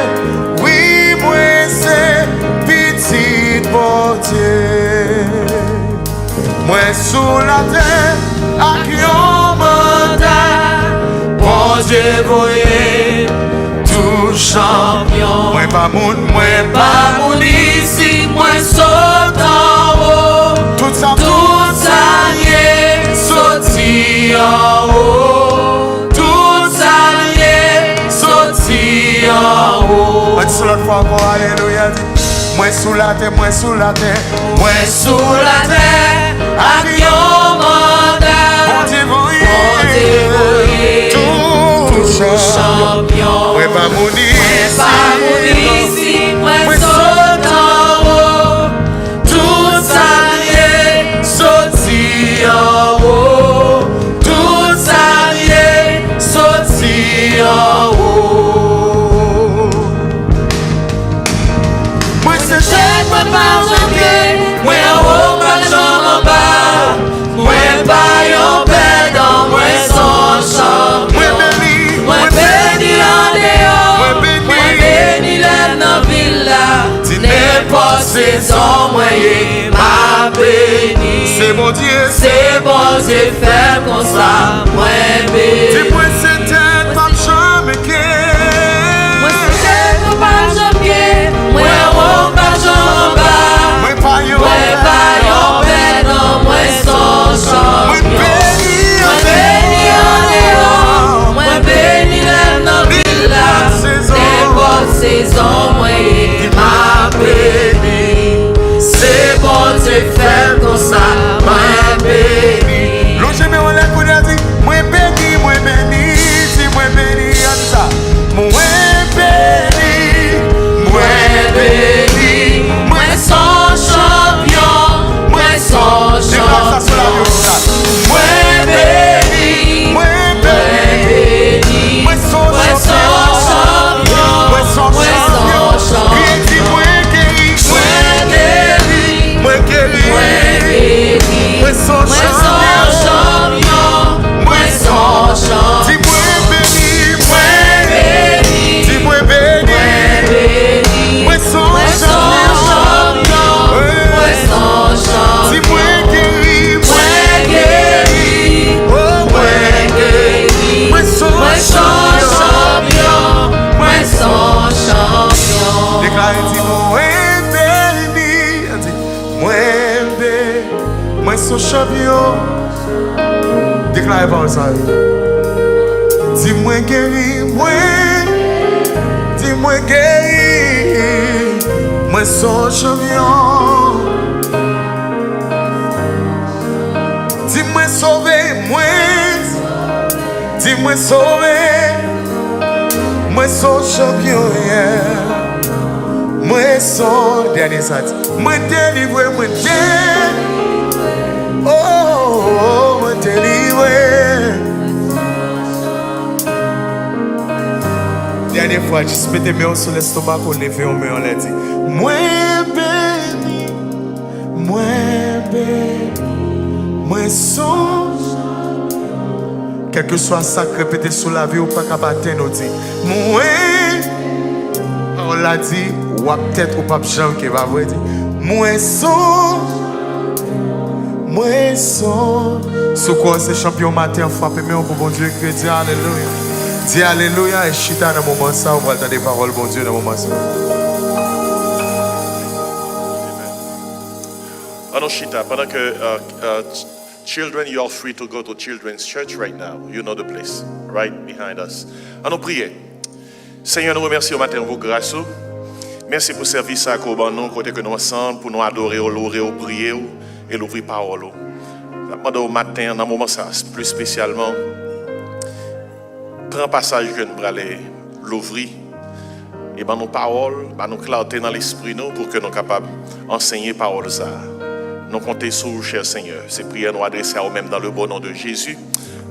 Speaker 4: Oui, moi c'est petit beauté. Moi sous la terre, avec un mandat.
Speaker 3: dévoyé, tout champion.
Speaker 4: Moi pas moun,
Speaker 3: Pas moun ici, moi saute en haut.
Speaker 4: tout ça,
Speaker 3: Tout ça lié, sauti en haut. Tout ça lié, sauti en haut.
Speaker 4: moi dis l'autre fois encore, alléluia, dis. Moi sous la terre, moi sous la terre.
Speaker 3: Moi sous la terre, avec un mandat.
Speaker 4: Bon dévoyé,
Speaker 3: Bon dévoyé,
Speaker 4: tout
Speaker 3: champion.
Speaker 4: Moi pas moun
Speaker 3: Pas moun ici, moi saute en haut. Tout ça lié, sauti en haut. Tout ça lié, sauti en haut.
Speaker 4: Moi c'est
Speaker 3: Chèque, moi pas janvier, moi en haut, pas jambe en bas. Moi pas yon perdant, moi sans champion. Moi béni en dehors, moi béni là dans villa. N'importe saison, moi yé ma béni.
Speaker 4: c'est mon Dieu,
Speaker 3: C'est bon, c'est fait comme ça, moi béni.
Speaker 4: dis-moi c'est tête, pas jamais qu'est.
Speaker 3: Moi c'est chèque, moi pas janvier, moi en haut, pas jambe en bas.
Speaker 4: Moi pas yo,
Speaker 3: Moi pas yon perdant, moi sans
Speaker 4: moi
Speaker 3: champion.
Speaker 4: béni,
Speaker 3: Moi béni en dehors, moi béni là dans villa. N'importe saison, moi yé ma béni. C'est bon, c'est fait comme ça, moi béni.
Speaker 4: l'on jamais on l'a connu, dit. Moi béni, si moi béni, comme ça. Moi béni,
Speaker 3: Moi béni, moi sans champion, moi sans
Speaker 4: déclare ça sur la
Speaker 3: champion.
Speaker 4: vie, ça.
Speaker 3: Moi béni,
Speaker 4: Moi béni,
Speaker 3: béni,
Speaker 4: moi sans
Speaker 3: champion,
Speaker 4: moi sans
Speaker 3: moi sans
Speaker 4: champion. Bien dit,
Speaker 3: champion.
Speaker 4: moi guéri,
Speaker 3: Moi guéri,
Speaker 4: moi guéri,
Speaker 3: moi béni,
Speaker 4: moi sans
Speaker 3: moi sans champion, moi sans champion.
Speaker 4: dis-moi béni,
Speaker 3: Moi béni,
Speaker 4: dis-moi béni,
Speaker 3: moi béni,
Speaker 4: moi
Speaker 3: moi
Speaker 4: sans
Speaker 3: sans champion, moi sans champion.
Speaker 4: dis-moi guéri,
Speaker 3: Moi guéri,
Speaker 4: oh
Speaker 3: moi guéri,
Speaker 4: moi sans
Speaker 3: moi sans champion, moi sans champion.
Speaker 4: déclare, dis moi béni, dis moi béni, moi sans champion. Déclare par ça. Dis-moi guéri, dis-moi guéri, moi sans champion. Dis-moi sauvé, dis-moi sauvé, moi sans champion, yeah. Moi sans dernier sati, moi délivré, moi délivré, oh, moi délivré. Dernière fois, juste mettez mes mains sur l'estomac, on lève on met, on l'a dit. Moi béni, moi sans. Quel que soit ça, répétez sous la vie ou pas capable de nous dire. Moi, on l'a dit, ou peut-être ou pas Jean qui va vous dire. Moi sans. Sous quoi c'est champion matin, frappez moi pour bon Dieu, que dire alléluia. Dis alléluia et chita dans le moment ça, on va entendre des paroles, bon Dieu, dans le moment ça.
Speaker 2: Anoshita, pendant que children, you are free to go to children's church right now. You know the place, right behind us. À nous prier. Seigneur, nous remercions au matin pour vos grâces. Merci pour le service à nous, côté que nous ensemble, pour nous adorer, louer, prier et l'ouvrir parole. Pendant au matin, dans un moment ça, plus spécialement, prends passage que nous allons l'ouvrir et nos paroles, nos clartés dans l'esprit nous pour que nous soyons capables d'enseigner paroles ça. Nous comptons sur vous, cher Seigneur. Ces prières nous adressées à vous-même dans le bon nom de Jésus.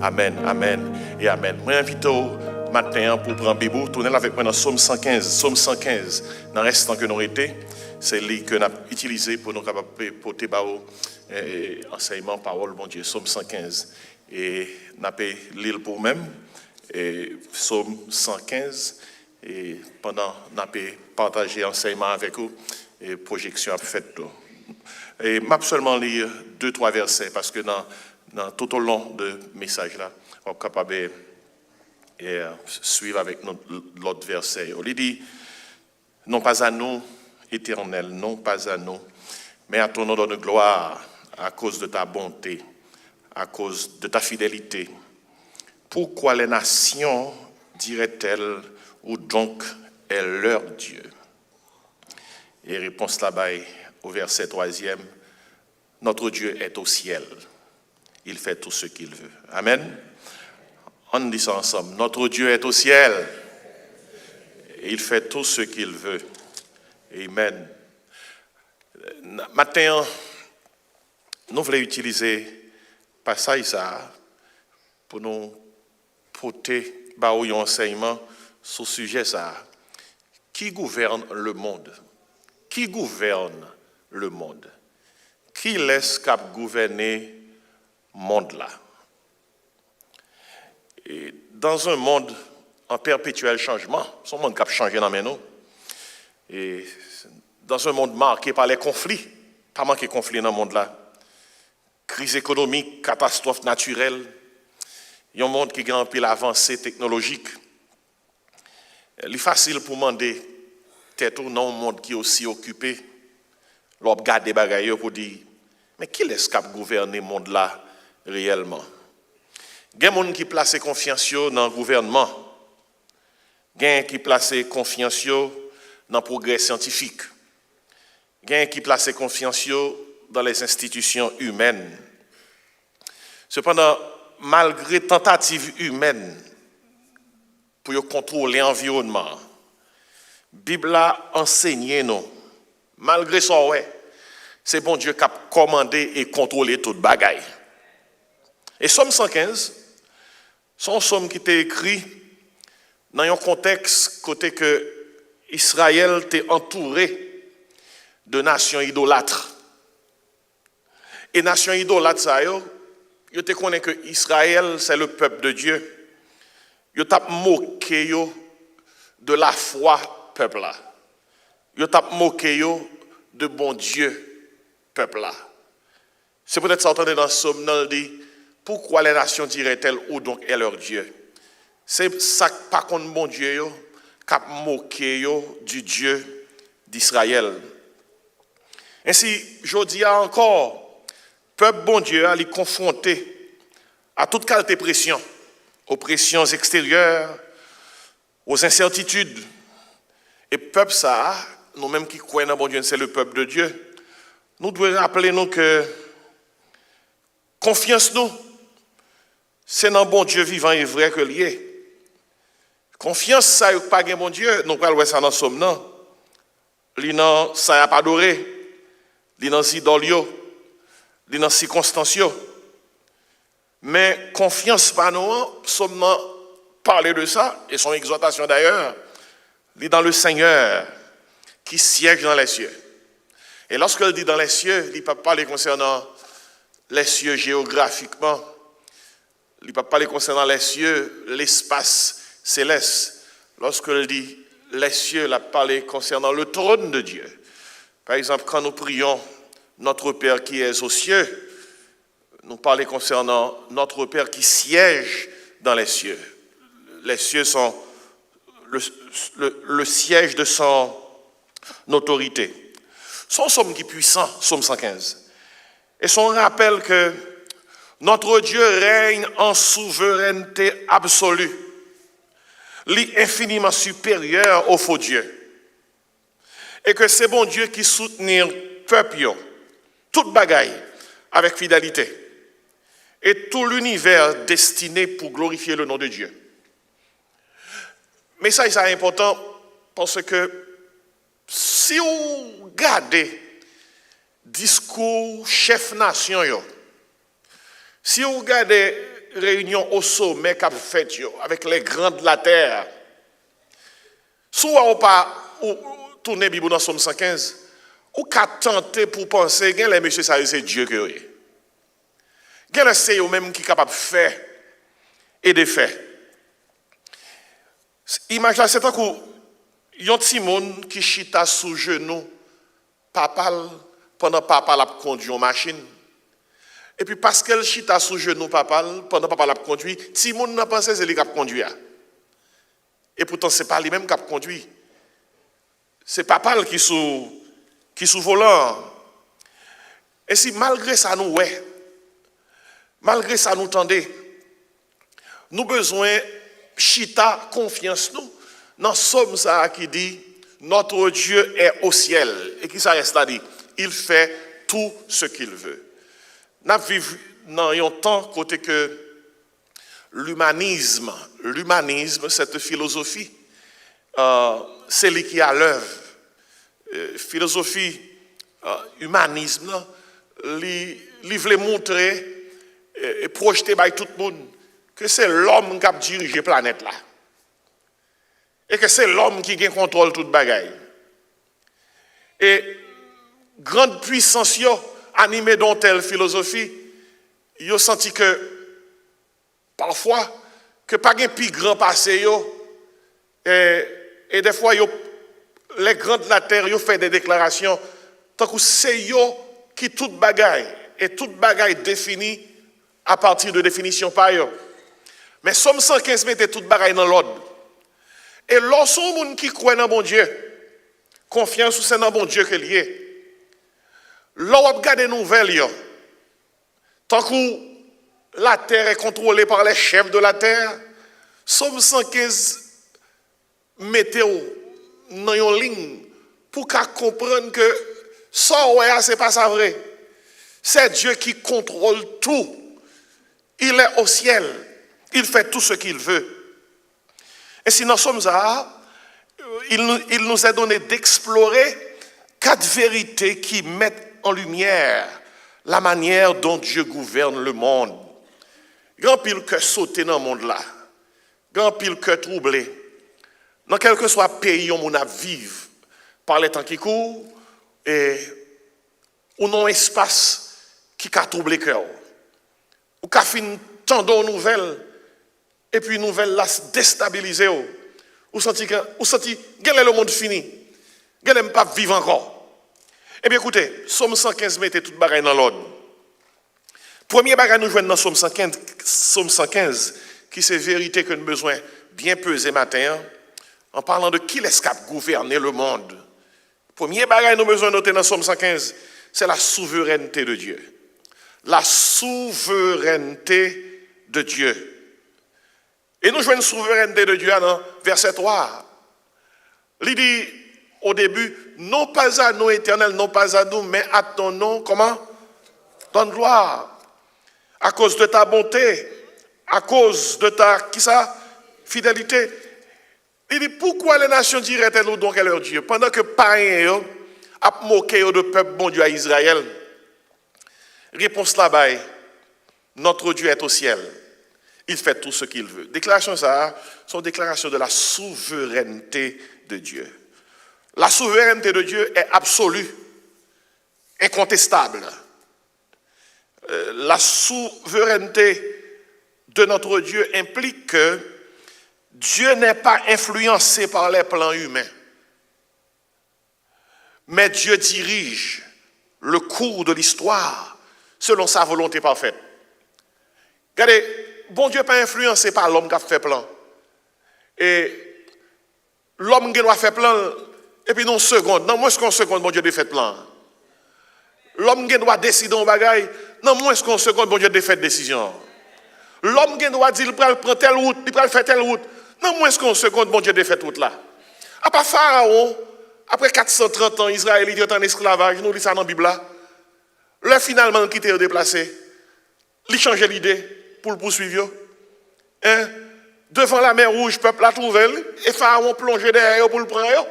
Speaker 2: Amen, amen et amen. Moi, j'invite au matin pour prendre Bible, tourner avec moi dans Psaume 115. Psaume 115, dans le restant que nous été, c'est lui que nous avons utilisé pour nous capables porter enseignement, parole, bon Dieu. Psaume 115. Et nous avons l'île pour nous-mêmes. Et Psaume 115. Et pendant nous avons partagé enseignement avec vous, et projection a fait tout. Et je vais seulement lire 2-3 versets parce que dans tout au long de message là, on est capable et suivre avec l'autre verset. Il dit, non pas à nous, Éternel, non pas à nous, mais à ton nom de gloire, à cause de ta bonté, à cause de ta fidélité. Pourquoi les nations diraient-elles, où donc est leur Dieu? Et réponse là-bas au verset 3e, notre Dieu est au ciel. Il fait tout ce qu'il veut. Amen. On dit ça ensemble. Notre Dieu est au ciel. Et il fait tout ce qu'il veut. Amen. Maintenant, nous voulons utiliser passage ça pour nous porter un enseignement sur ce sujet ça. Qui gouverne le monde? Qui gouverne le monde? Qui laisse cap gouverner le monde là? Et dans un monde en perpétuel changement, son monde qui a changé dans nous, et dans un monde marqué par les conflits, pas manquer de conflits dans le monde là, crise économique, catastrophe naturelle, il y a un monde qui a un peu l'avancée technologique. Il est facile pour demander, peut-être dans un monde qui est aussi occupé, l'on regarde des bagailles pour dire, mais qui laisse cap gouverner le monde là réellement? Il y a des gens qui placent confiance dans le gouvernement. Il y a des gens qui placent confiance dans le progrès scientifique. Il y a des gens qui placent confiance dans les institutions humaines. Cependant, malgré tentatives humaines pour contrôler l'environnement, la Bible a enseigné nous, malgré ça, c'est bon Dieu qui a commandé et contrôlé toute bagaille. Et Somme 115, son somme qui était écrit dans un contexte côté que Israël était entouré de nations idolâtres. Et nations idolâtres, ça, yo te connaît que Israël, c'est le peuple de Dieu. Yo t'a moqué yo de la foi, peuple là. Yo t'a moqué yo de bon Dieu, peuple là. C'est peut-être ça entendez dans ce somme, dans le dit, pourquoi les nations diraient-elles où donc est leur Dieu? C'est ça, par contre, bon Dieu, qui a moqué du Dieu d'Israël. Ainsi, je dis encore, peuple bon Dieu a les confronté à toute qualité de pression, aux pressions extérieures, aux incertitudes. Et peuple ça, nous-mêmes qui croyons dans bon Dieu, c'est le peuple de Dieu, nous devons rappeler nous que confiance nous, c'est dans bon Dieu vivant et vrai que lié. Confiance, ça n'est pas un bon Dieu. Nous parlons de ça dans Somme, non. L'INA, ça n'a pas adoré. L'INA, idolio. L'INA, circonstancieux. Mais confiance, pas nous, Somme, parler de ça, et son exhortation d'ailleurs, il dans le Seigneur qui siège dans les cieux. Et lorsqu'il dit dans les cieux, il ne peut pas parler concernant les cieux géographiquement. Il ne peut pas parler concernant les cieux, l'espace céleste. Lorsqu'il dit les cieux, il a parlé concernant le trône de Dieu. Par exemple, quand nous prions notre Père qui est aux cieux, nous parlons concernant notre Père qui siège dans les cieux. Les cieux sont le siège de son autorité. Son somme qui est puissant, Somme 115. Et son rappel que notre Dieu règne en souveraineté absolue, l'infiniment supérieur au faux Dieu. Et que c'est bon Dieu qui soutient le peuple, toute bagaille, avec fidélité. Et tout l'univers destiné pour glorifier le nom de Dieu. Mais ça, c'est important parce que si vous regardez discours chef nation, si vous regardez réunion au sommet qu'a fait avec les grands de la terre, soit ou pas tourner la Bible dans Somme 115, ou qu'à tenter pour penser que les messieurs, ça c'est Dieu que est. C'est eux-mêmes qui sont capables de faire et de faire. Imagine, c'est un coup, il y a un petit monde qui chita sous genou, papa, pendant papa l'a conduit en machine. Et puis parce qu'elle chita sous genou papa, pendant papa l'a conduit, petit monde n'a pensé c'est lui qui a conduit. Et pourtant, ce n'est pas lui-même qui a conduit. C'est papa qui sous volant. Et si malgré ça nous ouais, malgré ça nous tendez, nous besoin chita confiance nous dans Somme ça qui dit notre Dieu est au ciel et qui ça reste à dire il fait tout ce qu'il veut. Nous vivons dans un temps côté que l'humanisme cette philosophie c'est lui qui a l'œuvre. Philosophie humanisme il voulait montrer et projeter par tout le monde que c'est l'homme qui a dirigé la planète là. Et que c'est l'homme qui contrôle toute bagaille. Et grande puissance animée dans telle philosophie, ils ont senti que parfois que pas un plus grand passé et des fois les grands de la terre ont fait des déclarations tant que c'est eux qui toute bagaille et toute bagaille définie à partir de définition par eux. Mais Somme 115 mettait toute bagaille dans l'ordre. Et lorsqu'on monde qui croit dans bon Dieu, confiance c'est dans bon Dieu que lié. Là on regarde les nouvelles tant que la terre est contrôlée par les chefs de la terre, Somme 115 mettez dans une ligne pour comprendre que ça ouais c'est pas ça vrai. C'est Dieu qui contrôle tout. Il est au ciel. Il fait tout ce qu'il veut. Et si nous sommes là, il nous a donné d'explorer 4 vérités qui mettent en lumière la manière dont Dieu gouverne le monde. Grand pile que sauter dans le monde là. Grand pile que troublé. Dans quel que soit le pays où on a vivre par les temps qui courent, et ou non espace qui a troublé le cœur. Ou qui a fait tant de nouvelles, et puis nouvelles là déstabilisées. Ou senti quel est le monde fini, quel n'aime pas vivre encore. Eh bien écoutez, Somme 115 mettez toute bagaille dans l'ordre. Premier bagaille nous joignons dans Somme 115, qui c'est vérité que nous avons besoin bien peser matin, en parlant de qui est-ce qui a gouverné le monde. Premier bagaille nous avons besoin de noter dans Somme 115, c'est la souveraineté de Dieu. La souveraineté de Dieu. Et nous jouons une souveraineté de Dieu dans verset 3. Il dit au début, non pas à nous éternel, non pas à nous, mais à ton nom, comment? Ton gloire. À cause de ta bonté, à cause de ta, qui ça? Fidélité. Il dit, pourquoi les nations diraient-elles donc à leur Dieu? Pendant que païens a moqué de peuple bon Dieu à Israël. Réponse là-bas, notre Dieu est au ciel. Il fait tout ce qu'il veut. Déclaration ça, sont déclarations de la souveraineté de Dieu. La souveraineté de Dieu est absolue, incontestable. La souveraineté de notre Dieu implique que Dieu n'est pas influencé par les plans humains. Mais Dieu dirige le cours de l'histoire selon sa volonté parfaite. Regardez, bon Dieu n'est pas influencé par l'homme qui a fait plan. Et l'homme qui doit faire plan, et puis non seconde, non moins qu'en seconde, bon Dieu a fait plan. L'homme qui doit décider un bagaille, non moins qu'en seconde, bon Dieu a fait décision. L'homme qui doit dire, il va prendre telle route, il va faire telle route, non moins qu'en seconde, bon Dieu a fait route là. À part Pharaon, après 430 ans, Israël était en esclavage, nous lisons ça dans la Bible là. Là, finalement, quitté et déplacé, il change l'idée pour le poursuivre. Hein? Devant la mer rouge, le peuple l'a trouvé, et Pharaon plongé derrière pour le prendre.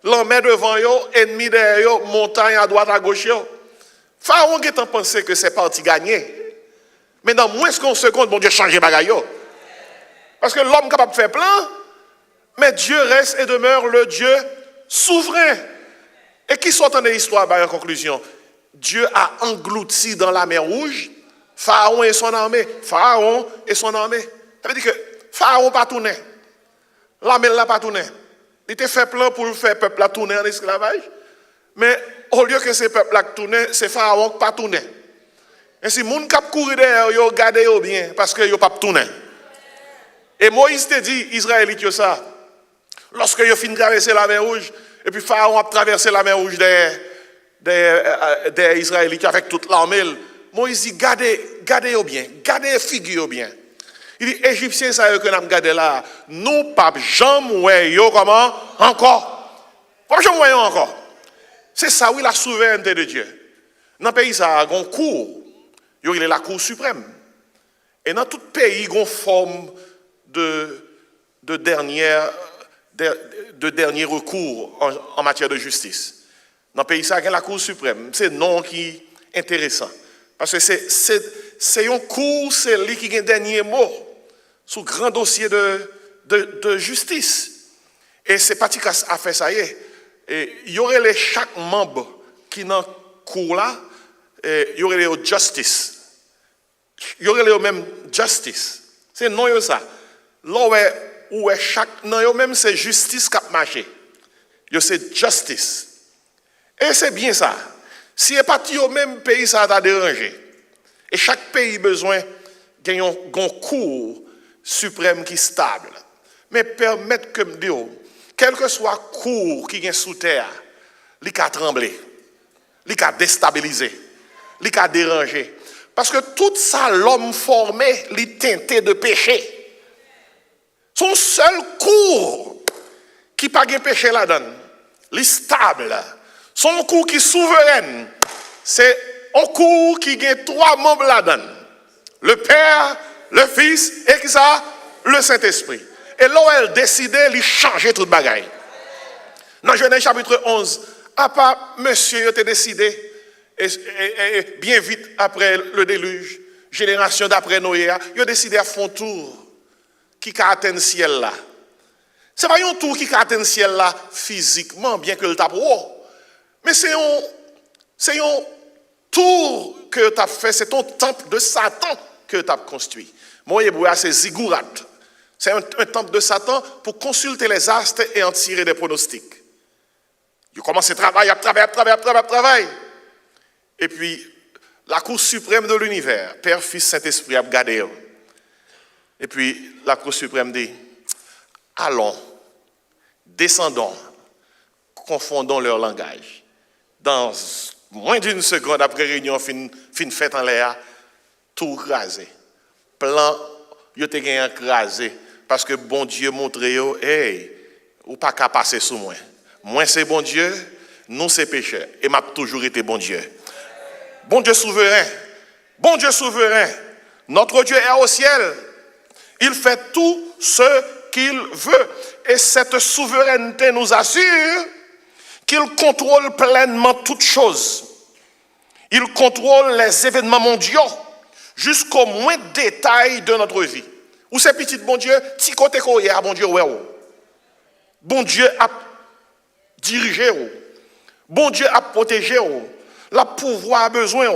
Speaker 2: L'homme devant eux, ennemi derrière eux, montagne à droite, à gauche. Pharaon qui a pensé que c'est parti gagner. Mais dans moins qu'en seconde, bon Dieu change les bagailles. Parce que l'homme est capable de faire plein, mais Dieu reste et demeure le Dieu souverain. Et qui sort en l'histoire en conclusion? Dieu a englouti dans la mer rouge Pharaon et son armée. Pharaon et son armée. Ça veut dire que Pharaon n'a pas tourné. L'armée n'a pas tourné. Il était fait plein pour faire le peuple tourner en esclavage. Mais au lieu que ce peuple là tourner, c'est Pharaon qui n'a pas tourné. Et si les gens qui courent derrière, ils regardent bien parce qu'ils n'ont pas tourné. Et Moïse te dit, Israélite, ça, Lorsque ils finissent de traverser la mer Rouge, et puis Pharaon a traversé la mer Rouge des Israélites avec toute l'armée, Moïse dit, gardez bien, gardez figure bien. Il dit, Égyptiens, ça que nous avons gardé là, nous, pas jamais comment encore. Pas jamais encore. C'est ça, oui, la souveraineté de Dieu. Dans le pays, ça a un cours. Il y a la Cour suprême. Et dans tout pays, il y a une forme de dernier recours en matière de justice. Dans le pays, ça a la Cour suprême. C'est non qui est intéressant. Parce que c'est un cours, c'est lui qui a un dernier mot sur le grand dossier de justice. Et c'est pas qui a fait ça. Et il y aurait chaque membre qui est dans le cours là, il y aurait les justice. Il y aurait les mêmes justice. C'est non ça. Là où chaque non même c'est justice qui a marché. C'est justice. Et c'est bien ça. Si est parti au même pays, ça t'a dérangé. Et chaque pays a besoin d'un cours suprême qui est stable. Mais permettre que me dire, quel que soit le cours qui est sous terre, il a tremblé, il a déstabilisé, il a dérangé. Parce que tout ça, l'homme formé, il teinté de péché. Son seul cours qui n'a pas de péché là-dedans, il est stable. Son cours qui est souverain, c'est un cours qui a 3 membres là-dedans. Le Père, le Fils et qui ça? Le Saint-Esprit. Et là où elle décidait, il changeait toute bagaille. Dans Genèse chapitre 11, à part monsieur, il a décidé, et bien vite après le déluge, génération d'après Noé, il a décidé à faire un tour qui a atteint le ciel là. Ce n'est pas un tour qui a atteint le ciel là physiquement, bien que le tape haut. Mais c'est un tour que tu as fait, c'est ton temple de Satan que tu as construit. Moi, c'est Ziggurat. C'est un temple de Satan pour consulter les astres et en tirer des pronostics. Il commence à travailler. Et puis, la Cour suprême de l'univers, Père, Fils, Saint-Esprit, a gardé. Et puis, la Cour suprême dit, allons, descendons, confondons leur langage. Dans moins d'une seconde après réunion, fin faite en l'air, tout crasé. Plan, yo te gen écrasé parce que bon Dieu montre yo, hey, ou pas qu'à passer sous moi. Moi c'est bon Dieu, nous c'est pécheur et m'a toujours été bon Dieu. Bon Dieu souverain. Bon Dieu souverain. Notre Dieu est au ciel. Il fait tout ce qu'il veut et cette souveraineté nous assure qu'il contrôle pleinement toutes choses. Il contrôle les événements mondiaux jusqu'au moins détail de notre vie. Ou c'est petit bon Dieu, petit côté qu'on y a, bon Dieu, ouais. Bon Dieu a dirigé, bon Dieu a protégé, la pouvoir a besoin.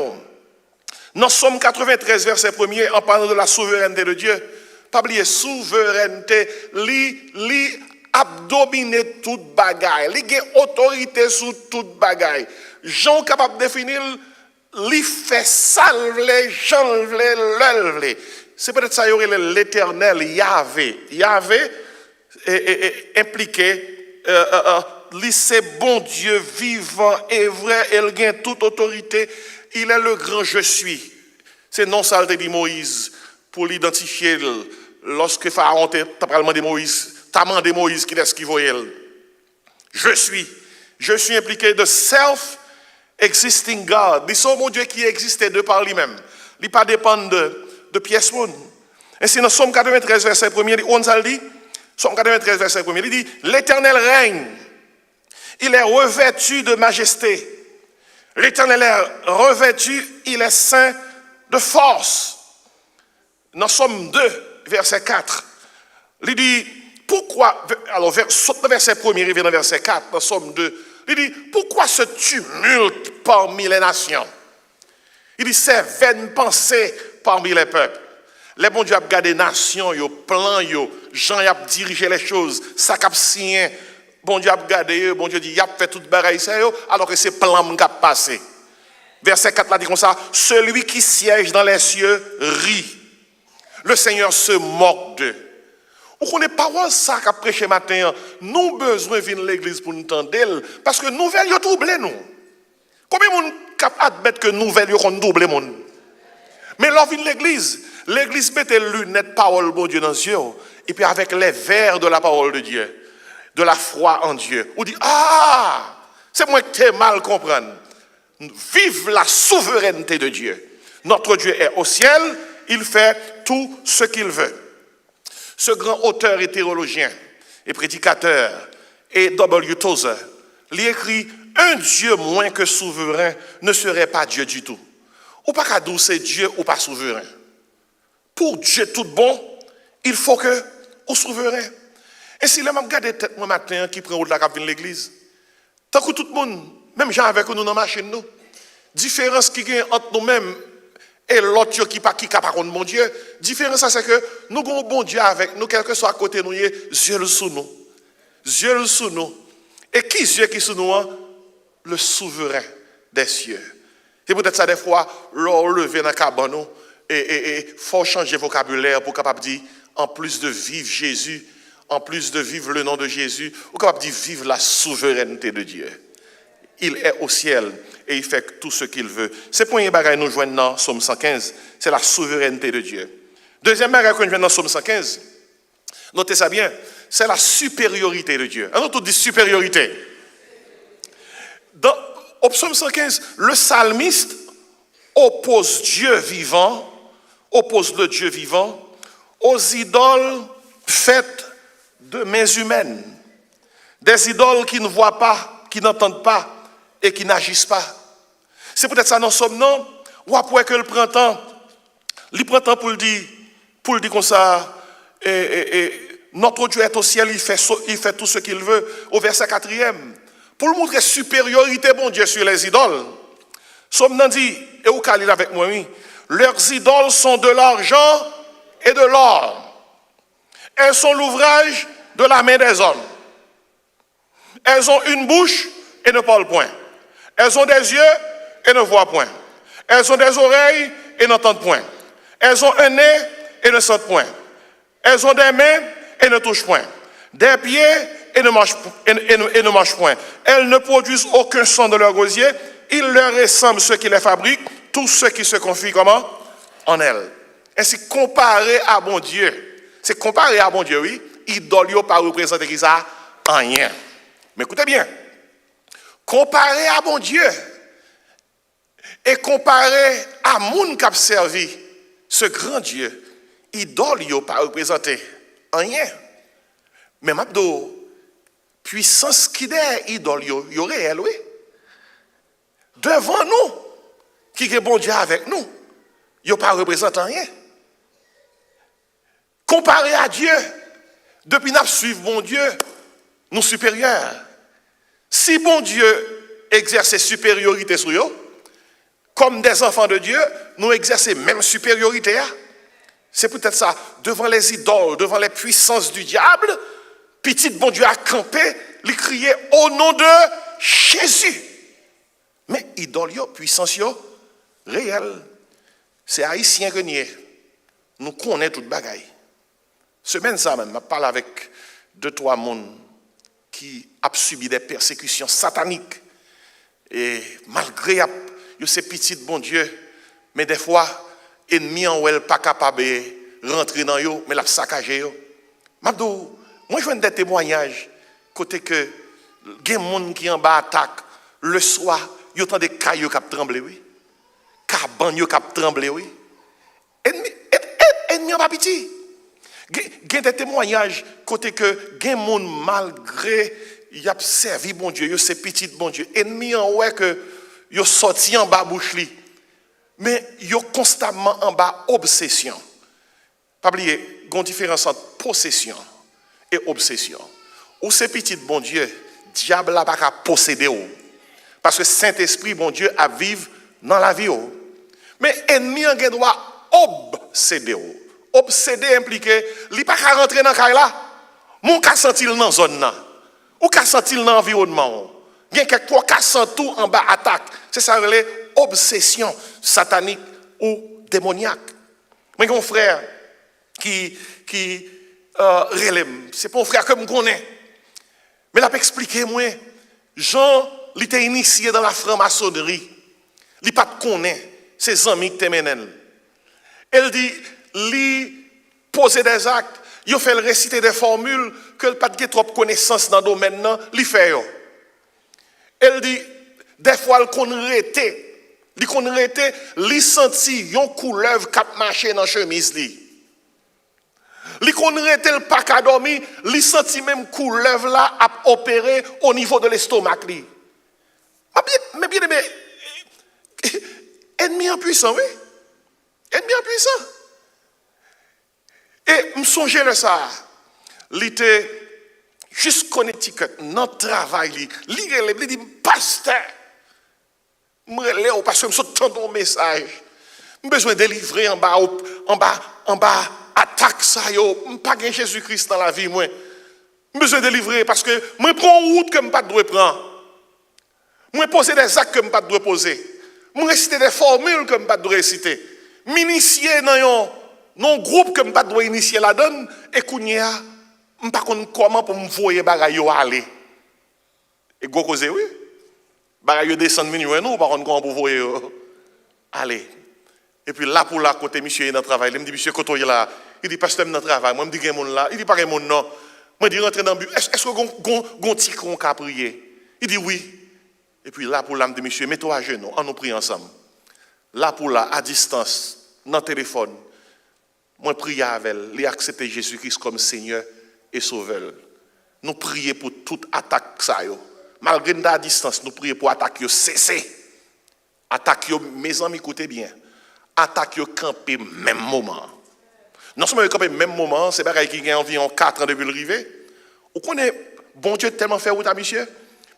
Speaker 2: Dans Somme 93, verset 1er, en parlant de la souveraineté de Dieu, pas oublier, souveraineté, li a dominé toute bagaille, li a autorité sur toute bagaille. Jean capable de définir, li fait salver, j'enlever, l'enlever. C'est peut-être ça, il y aurait l'éternel Yahvé. Yahvé impliqué, li c'est bon Dieu vivant et vrai, il gagne toute autorité, il est le grand je suis. C'est non ça dit Moïse pour l'identifier lorsque Pharaon t'a demandé Moïse qui est-ce qu'il voyait. Je suis impliqué de self-existing God. C'est mon Dieu qui existait de par lui-même. Il ne pas dépendre de pièces. Ainsi, dans Somme 93, verset 1er, on dit, Somme 93, verset 1er, il dit, l'Éternel règne. Il est revêtu de majesté. L'Éternel est revêtu, il est saint de force. Dans Somme 2, verset 4, il dit, pourquoi, alors saute le verset 1er, il vient dans verset 4, dans Somme 2, il dit, pourquoi ce tumulte parmi les nations? Il dit, c'est vaine pensée parmi les peuples. Les bons dieux ont gardé les nations, les plans, Jean a dirigé les choses, ça cap signé. Bon Dieu a gardé, bon Dieu dit, il a fait toute bagaille ça, alors que c'est plan qui a passé. Verset 4 là dit comme ça, celui qui siège dans les cieux rit. Le Seigneur se moque d'eux. Ou qu'on est parole ça qu'a prêché matin, nous besoin venir l'église pour nous entendre parce que nouvelle yo troublé nous. Combien de monde capable admettre que nouvelle yo kon double monde. Mais là vient l'église met les lunettes parole bon Dieu dans les yeux et puis avec les verres de la parole de Dieu, de la foi en Dieu. On dit ah, c'est moi qui ai mal comprendre. Vive la souveraineté de Dieu. Notre Dieu est au ciel, il fait tout ce qu'il veut. Ce grand auteur et théologien et prédicateur et W. Tozer, il écrit un Dieu moins que souverain ne serait pas Dieu du tout. Ou pas qu'à dire c'est Dieu ou pas souverain. Pour Dieu tout bon, il faut que ou souverain. Et si les gens regardent tête moi matin qui prend route la cap l'église, tant que tout le monde, même gens avec nous dans la machine nous, différence qui gagne entre nous-mêmes et l'autre qui pas contre mon Dieu, différence c'est que nous avons bon Dieu avec nous, quel que soit à côté nous, Dieu sous nous. Dieu sous nous. Et qui Dieu qui sous nous? Le souverain des cieux. C'est peut-être ça des fois, l'on lever dans le cabane et faut changer vocabulaire pour capable dire, en plus de vivre Jésus, en plus de vivre le nom de Jésus, on est capable de vivre la souveraineté de Dieu. Il est au ciel et il fait tout ce qu'il veut. C'est pour un bagage nous joignent dans Psaume 115, c'est la souveraineté de Dieu. Deuxième bagage que nous joignent dans Psaume 115, notez ça bien, c'est la supériorité de Dieu. On tout dit supériorité. Au Psaume 115, le psalmiste oppose Dieu vivant, oppose le Dieu vivant aux idoles faites de mains humaines. Des idoles qui ne voient pas, qui n'entendent pas et qui n'agissent pas. C'est peut-être ça dans Psaume non, ou après que le printemps pour le dire comme ça, notre Dieu est au ciel, il fait tout ce qu'il veut. Au verset 4e, pour le montrer supériorité, bon Dieu, sur les idoles. Psaume non dit, et vous calez avec moi, oui, leurs idoles sont de l'argent et de l'or. Elles sont l'ouvrage de la main des hommes. Elles ont une bouche et ne parlent point. Elles ont des yeux et ne voient point. Elles ont des oreilles et n'entendent point. Elles ont un nez et ne sentent point. Elles ont des mains et ne touchent point. Des pieds et ne marchent point. Elles ne produisent aucun son de leur gosier. Il leur ressemble ceux qui les fabriquent, tous ceux qui se confient comment? En elles. Ainsi, comparé à bon Dieu, c'est comparé à bon Dieu, oui, idole yo pas représenter qui ça? Rien. Mais écoutez bien, comparé à bon Dieu et comparé à moun qui a servi ce grand Dieu, idole yo pas représenter rien. Mais m'abdo, puissance qui est idole yo réel, oui. Devant nous, qui est bon Dieu avec nous, yo pas représente rien. Comparé à Dieu, depuis nous suivons bon Dieu, nous supérieurs. Si bon Dieu exerce supériorité sur nous, comme des enfants de Dieu, nous exerçons même supériorité. C'est peut-être ça, devant les idoles, devant les puissances du diable, petit bon Dieu a campé, il criait au nom de Jésus. Mais idole, puissance, réelle. C'est haïtien que nous nous connaissons toute bagaille. Semaine ça même, je parle avec 2-3 personnes qui ont subi des persécutions sataniques. Et malgré ces petits bon Dieu, mais des fois, ennemis en ou pas capable de rentrer dans eux, mais la saccager eux. Mabdou, moi je vois des témoignages côté que des gens qui en bas attaque le soir, ils ont des cailloux qui tremblent, oui. Cabanes qui tremblent, oui. Ennemi en pas petit. Il y a des témoignages côté que des gens malgré ils ont servi bon Dieu, ils sont petits bon Dieu. Ennemi en ouais que ils sont sortis en bas bouche li. Mais ils sont constamment en bas obsession. Pas oublier, il y a une différence entre possession et obsession. Ou c'est petit bon Dieu, diable n'a pas qu'à posséder. Parce que Saint-Esprit, bon Dieu, a vivre dans la vie. Mais ennemi en doit obséder. Obséder implique, il n'a pas qu'à rentrer dans la là. Mon cas sentir dans la zone. Ou qu'à sentir dans l'environnement. Il y a quelques fois qui sentent tout en bas attaque. C'est ça l'obsession satanique ou démoniaque. Mais mon frère qui relève. C'est pas un frère que je connais. Mais il a expliqué moi, Jean, il était initié dans la franc-maçonnerie. Il n'a pas de connaît ses amis qui t'emmènent. Elle dit, il pose des actes, il fait réciter des formules que il n'a pas de trop connaissance dans le domaine, il fait. Elle dit, des fois, il connaît, il sentit une couleuvre qui marché dans la chemise. Il connaît le pas qu'à dormir, il sentit même couleuvre là à opérer au niveau de l'estomac. Mais bien aimé, ennemi en puissant, oui. Ennemi en puissant. Et je me songeais de ça. Il était juste Connecticut, dans le travail. Il dit, pasteur, je me parce que je me ton message. J'ai besoin de délivrer en bas, attaque ça, yo. Je pas Jésus-Christ dans la vie, moi. J'ai besoin de délivrer parce que je prends une route que je ne dois pas prendre. Je pose des actes que je ne dois pas poser. Je récite des formules que je ne dois pas réciter. Je m'initier dans un groupe que je ne dois pas initier la donne et que je ne sais pas comment pour me voir les bagailles aller. Et go cause oui. Bagaille descend minuit nous par contre comment pour voir aller. Et puis là pour là côté monsieur est dans le travail, il me dit monsieur Koto est là, il dit pasteur dans le travail, moi me dit qu'il y a monde là, il dit pas qu'il y a monde non. Moi dit rentrer dans le bureau, est-ce que gon petit qu'on a prier? Il dit oui. Et puis là pour là me dit monsieur mets-toi à genoux, on nous prie ensemble. Là pour là à distance dans le téléphone. Moi prier avec elle, lui accepter Jésus-Christ comme Seigneur et Sauveur. Nous prier pour toute attaque ça yo. Malgré la distance, nous prions pour attaque yo cesser. Attaque yo, mes amis, écoutez bien. Attaque yo camper même moment. Non seulement camper même moment, c'est pareil qui a environ 4 ans depuis le rivet. Vous connaissez, bon Dieu tellement fait route à monsieur.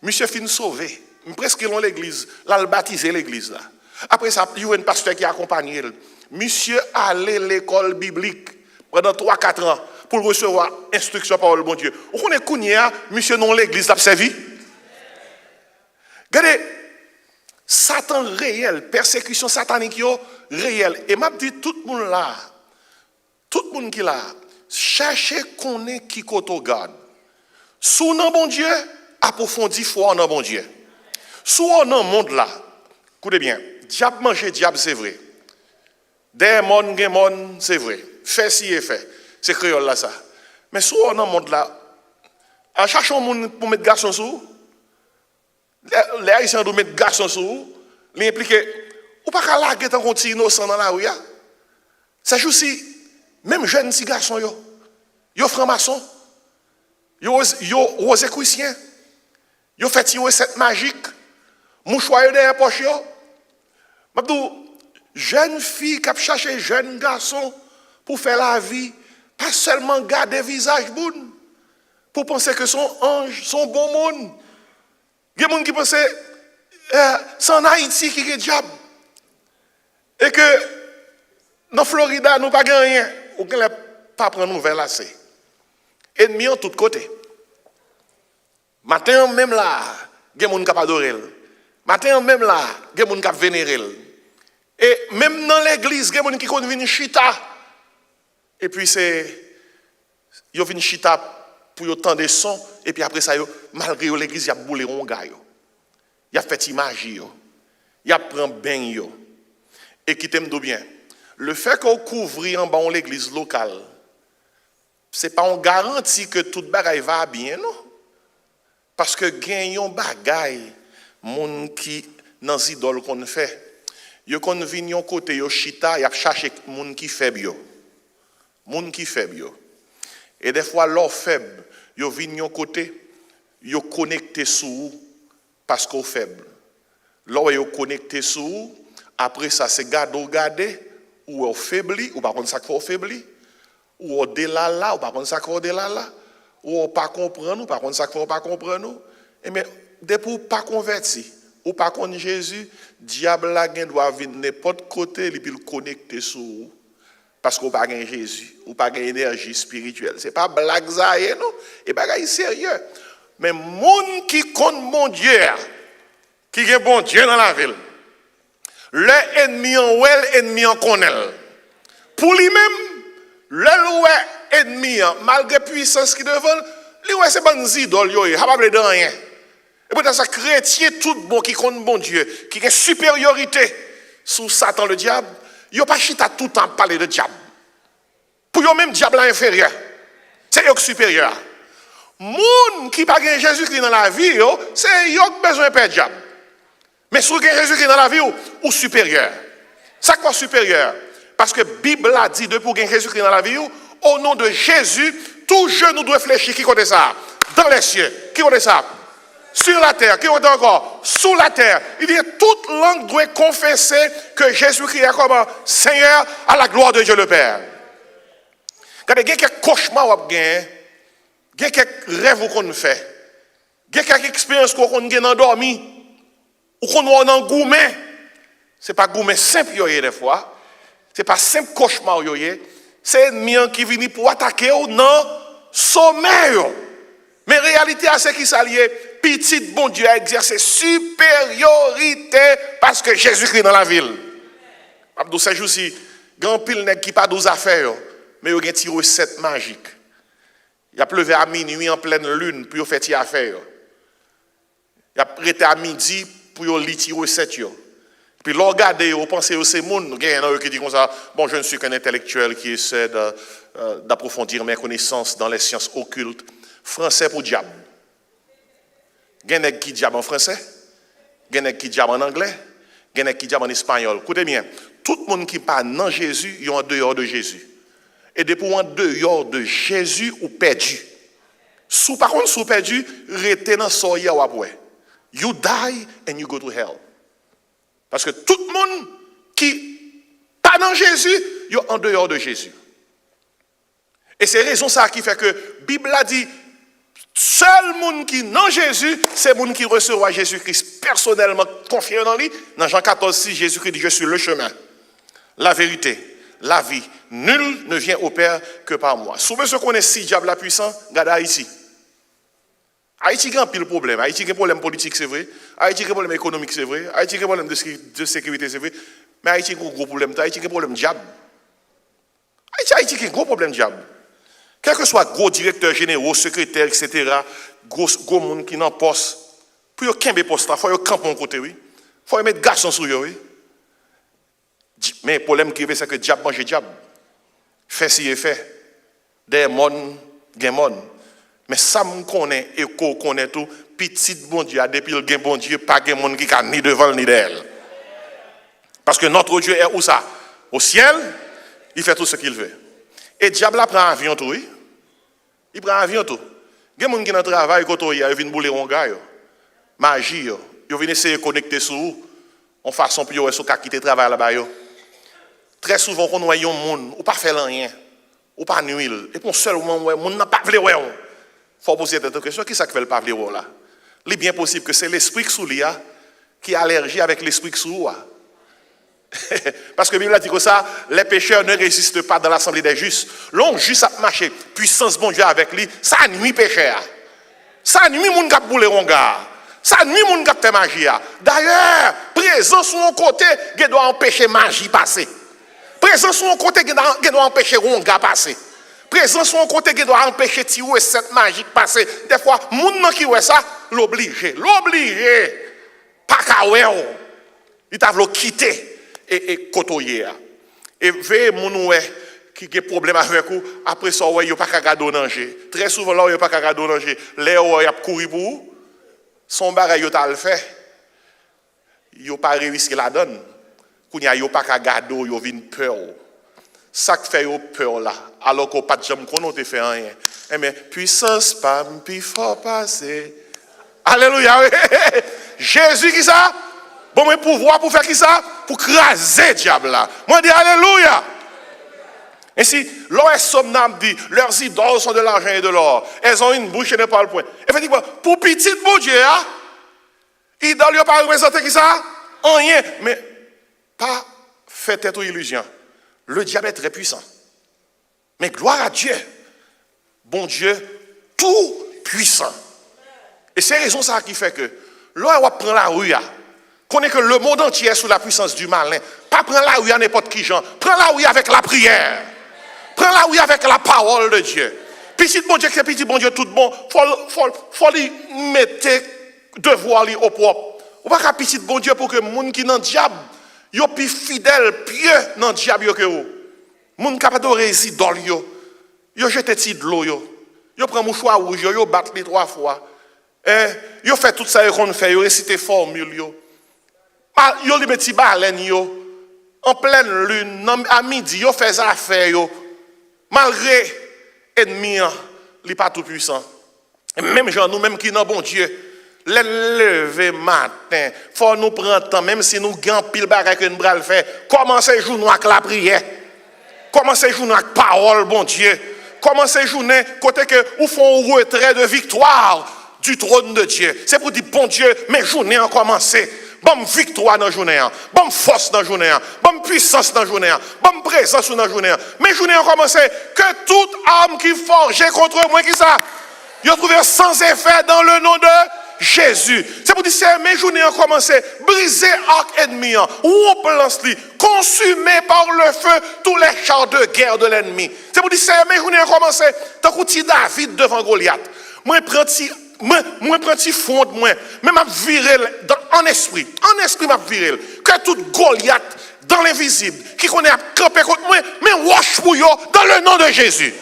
Speaker 2: Monsieur fin sauvé. Presque dans l'église. Là, il baptisé l'église là. Après ça, il y a un pasteur qui accompagne elle. Monsieur allait à l'école biblique pendant 3-4 ans pour recevoir instruction par le bon Dieu. Vous connaissez Kounia, monsieur dans l'église l'a servi. Regardez, Satan réel, persécution satanique réel. Et m'a dit tout le monde là, tout le monde qui là, cherchez qu'on est qui koto garde. Sous non bon Dieu, approfondis foi en bon Dieu. Sous non monde là, écoutez bien, diable manger diable c'est vrai. Démon gémon c'est vrai. Fait si et fait. C'est créole là ça. Mais sous non monde là, à cherchons monde pour mettre garçon sous. Les Haïtiens doivent mettre garçon sur vous, les impliquer. Ou pas qu'à larguer tant qu'on est innocent dans la rue. Ça joue si, même jeunes petits garçons, yo franc-maçon, yo rosicrucien, yo fait une recette magique, mouchoir derrière poche yo. Mabdou, jeune fille qui a cherché jeune garçon pour faire la vie, pas seulement garder visage bon, pour penser que son ange, son bon monde. Il y a des gens qui pensent c'est en Haïti qui est diable. Et que dans Florida, nous n'avons pas rien. Ou qu'on n'a pas prendre nouvelle assez. Ennemis en tous côtés. Matin même là, il y a des gens qui adorent. Matin même là, il y a des gens qui vénèrent. Et même dans l'église, il y a des gens qui viennent chita. Et puis ils viennent chita pour entendre des sons, et puis après ça, malgré l'église, il y a boulé un gars. Il y a fait magie. Il y a pris bain. Et qui t'aime bien. Le fait qu'on couvre en bas l'église locale, ce n'est pas une garantie que tout bagaille va bien, non? Parce que gagnons bagaille, moun qui dans les idoles qu'on fait, yo qu'on vient côté yo chita, y a cherché moun qui faible. Moun qui faible. Et des fois, l'or faible, yo viennent côté, yo connecté sous parce qu'on faible. L'or yo connecté sous, après ça c'est garder ou on faibli, ou par contre ça qu'on faibli, ou on délala, ou par contre ça qu'on délala, ou on pas comprendre, ou par contre ça qu'on pas comprendre. Et mais depuis pas converti, ou pas contre Jésus, diable la doit venir n'importe côté et puis le connecter sous. Parce qu'on n'a pas Jésus, ou pas d'énergie spirituelle. Ce n'est pas blague ça, non? Et pas sérieux. Mais monde qui compte mon Dieu, qui est bon Dieu dans la ville, l'ennemi en well, ennemi en connaît. Pour lui-même, l'ennemi ennemi, malgré puissance qui devant, lui ouais c'est bon idole yo, capable de rien. Et pourtant ça chrétien tout bon qui compte bon Dieu, qui a supériorité sous Satan le diable, yo pas chita tout le temps parler de diable. Pour yo même diable inférieur. C'est yo supérieur. Moun qui pas gain Jésus-Christ dans la vie, c'est yo qui besoin de diable. Mais si vous avez Jésus-Christ dans la vie ou supérieur. Ça quoi supérieur? Parce que la Bible a dit de pour gagner Jésus-Christ dans la vie, au nom de Jésus, tout genou doit fléchir. Qui connaît ça? Dans les cieux. Qui connaît ça? Sur la terre. Qui connaît encore? Sous la terre. Il dit toute langue doit confesser que Jésus-Christ est comme Seigneur à la gloire de Dieu le Père. Regardez, il y a quelques cauchemars, il y a quelques rêves qu'on fait. Il y a quelques expériences qu'on a endormi. Ou qu'on a un gourmet. Ce n'est pas gourmet simple des fois. Ce n'est pas simple cauchemar. C'est ennemi qui vient pour attaquer ou non sommeil. Mais en réalité, c'est qui s'allie. Petit bon Dieu a exercé supériorité parce que Jésus-Christ dans la ville. Abdou ces jours-ci, grand pile nèg qui pas 12 affaires, mais il y a une recette magique. Il a pleuvé à minuit en pleine lune pour faire une affaire. Il a prêté à midi pour lire recette. Puis l'on regarde, on pense que c'est monde, il y en a qui dit comme ça, bon, je ne suis qu'un intellectuel qui essaie d'approfondir mes connaissances dans les sciences occultes. Français pour diable. Il y en a qui diable en français, il y en a qui diable en anglais, il y en a qui diable en espagnol. Écoutez bien, tout le monde qui parle dans Jésus, ils sont en dehors de Jésus. Et depuis en dehors de Jésus, ou perdu. Par contre, si vous perdu, restez dans soya ou après. You die and you go to hell. Parce que tout le monde qui pas dans Jésus, il est en dehors de Jésus. Et c'est raison ça qui fait que la Bible a dit, seul monde qui dans Jésus, c'est le monde qui recevra Jésus-Christ personnellement confié dans lui. Dans Jean 14, 6, Jésus-Christ dit, je suis le chemin, la vérité, la vie. Nul ne vient au Père que par moi. Si vous voulez connaître si diable la puissant, regardez Haïti. Haïti a un pile problème. Haïti a un problème politique, c'est vrai. Haïti a un problème économique, c'est vrai. Haïti a un problème de sécurité, c'est vrai. Mais Haïti a un gros problème. Haïti a un problème diable. Haïti a un gros problème diable. Quel que soit gros directeur général, secrétaire, etc., gros monde qui n'en poste, pour qu'il y ait un poste, il faut qu'il campe mon côté, oui. Il faut mettre garçon sur lui, oui. Mais le problème qui est, c'est que le diable mange le diable. Fait si il fait. Des mondes, des mondes. Mais ça me connaît et qu'on connaît tout, petit bon Dieu, depuis le gain bon Dieu, pas de monde qui a ni devant ni derrière. Parce que notre Dieu est où ça? Au ciel, il fait tout ce qu'il veut. Et le diable prend un avion tout, oui. Il prend un avion tout. Il y a des gens qui ont travail, ils viennent bouler un gars. Magie, ils viennent essayer de connecter sur vous. En façon pour qu'ils soient quitter le travail là-bas. Très souvent, on voit un monde, ou pas faire rien, ou pas nuire. Et pour seul moment, le monde n'a pas voulu. Il faut poser cette question, qui ça qui fait le pas voulu là? Il est bien possible que c'est l'esprit qui sous qui est allergique avec l'esprit qui sous. Parce que la Bible a dit que ça, les pécheurs ne résistent pas dans l'assemblée des justes. L'on juste a marché, puissance bon Dieu avec lui, ça nuit pécheur. Ça nuit moun k'ap boule ronga. Ça nuit moun k'ap fait magie. D'ailleurs, présence sur un côté, qui doit empêcher magie passer. Présence sur un côté, qui doit empêcher ronga passer. Présence sur un côté, qui doit empêcher tirer cette magie passer. Des fois, moun qui ouais ça, l'oblige. Pas kaweo. Il t'a voulu quitter. Et côtoyer. Et veillez mon qui a problème avec vous, après ça, il n'y a pas qu'à garder danger. Très souvent, là, il n'y a pas qu'à garder danger. Là, il y a courir pour vous, son bagage, il a le fait. Il n'a pas réussi la donne. Il n'y a pas qu'à garder, il y a une peur. Ça qui fait peur là, alors qu'on n'a pas de jambe qu'on ne fait rien. Mais puissance, pas plus fort passer. Alléluia. Jésus qui ça? Bon, mais pouvoir pour faire qui ça? Pour craser le diable là. Moi, je dis alléluia. Ainsi, l'or somnambules dit, leurs idoles sont de l'argent et de l'or. Elles ont une bouche et ne parlent point. Effectivement, pour petit bon Dieu, idole n'a pas représenté qui ça? Rien. Mais pas fait tête aux illusions. Le diable est très puissant. Mais gloire à Dieu. Bon Dieu, tout puissant. Et c'est raison ça qui fait que l'or va prendre la rue. Connaît que le monde entier est sous la puissance du malin. Pas prendre la rue à n'importe qui genre. Prends la rue avec la prière. Prends-la oui avec la parole de Dieu. Petit bon Dieu, c'est petit bon Dieu tout bon. Faut lui mettre devoir lui au propre. Ou pas qu'un petit bon Dieu pour que les gens qui sont dans le diable, yo plus fidèle, pieux dans le diable que vous. Les gens qui sont résidents, yo jette de l'eau, yo prend mouchoir rouge, yo bat les 3 fois. Yo fait tout ça qu'on fait, yo récite formule, yo li metti baleine, yo. En pleine lune, à midi, yo fait ça affaire, yo. Malgré ennemi, il n'est pas tout puissant. Même gens, nous-mêmes qui sommes bon Dieu, les lever matin, faut nous prendre temps, même si nous gagnons pile bagaille que nous bral faire. Commencez journée avec la prière. Commencez journée avec parole, bon Dieu. Commencez journée côté que vous font un retrait de victoire du trône de Dieu. C'est pour dire bon Dieu, mes journées ont commencé. Bonne victoire dans la journée, bonne force dans la journée, bonne puissance dans la journée, bonne présence dans la journée. Mes journées ont commencé. Que toute âme qui forgeait contre moi, qui ça, ils ont trouvé sans effet dans le nom de Jésus. C'est pour dire que mes journées ont commencé. Briser arc ennemi, rompre consumé par le feu tous les chars de guerre de l'ennemi. C'est pour dire que mes journées ont commencé. Tant que David devant Goliath. Moi, prends petit fond de moi, mais m'a viré en esprit m'a viré que toute Goliath dans l'invisible qui connaît à camper contre moi, mais wash pour yo dans le nom de Jésus.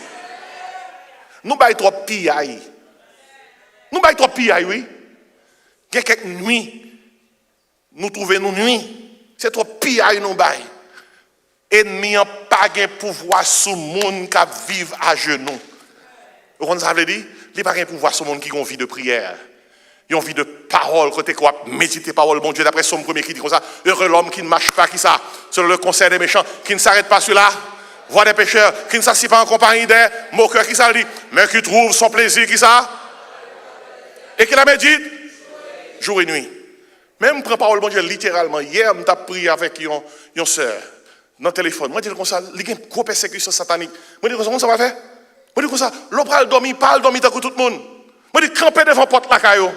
Speaker 2: Nous bail trop piaille. Oui. Il y a quelques nuits nous trouvons nos nuits, c'est trop piaille nous bail. Ennemi n'a pas de pouvoir sur monde qui vivent à genoux. Vous comprenez ça veut dire? Il n'y a pas de pouvoir sur le monde qui a une vie de prière. Ils ont une vie de parole, côté quoi, méditer parole, bon Dieu, d'après son premier qui dit comme ça, heureux l'homme qui ne marche pas, qui ça, selon le conseil des méchants, qui ne s'arrête pas sur là, voit des pécheurs, qui ne s'assied pas en compagnie des moqueurs, qui ça dit, mais qui trouve son plaisir, qui ça, et qui la médite, jour et nuit. Même prend parole, bon Dieu, littéralement, hier, je suis prié avec une soeur, dans le téléphone, moi je dis comme ça, il y a une grosse persécution satanique, moi je dis comment ça va faire? Moi je dis comme ça, l'on parle dormir, tant que tout le monde. Moi je dis camper devant la porte la caillou.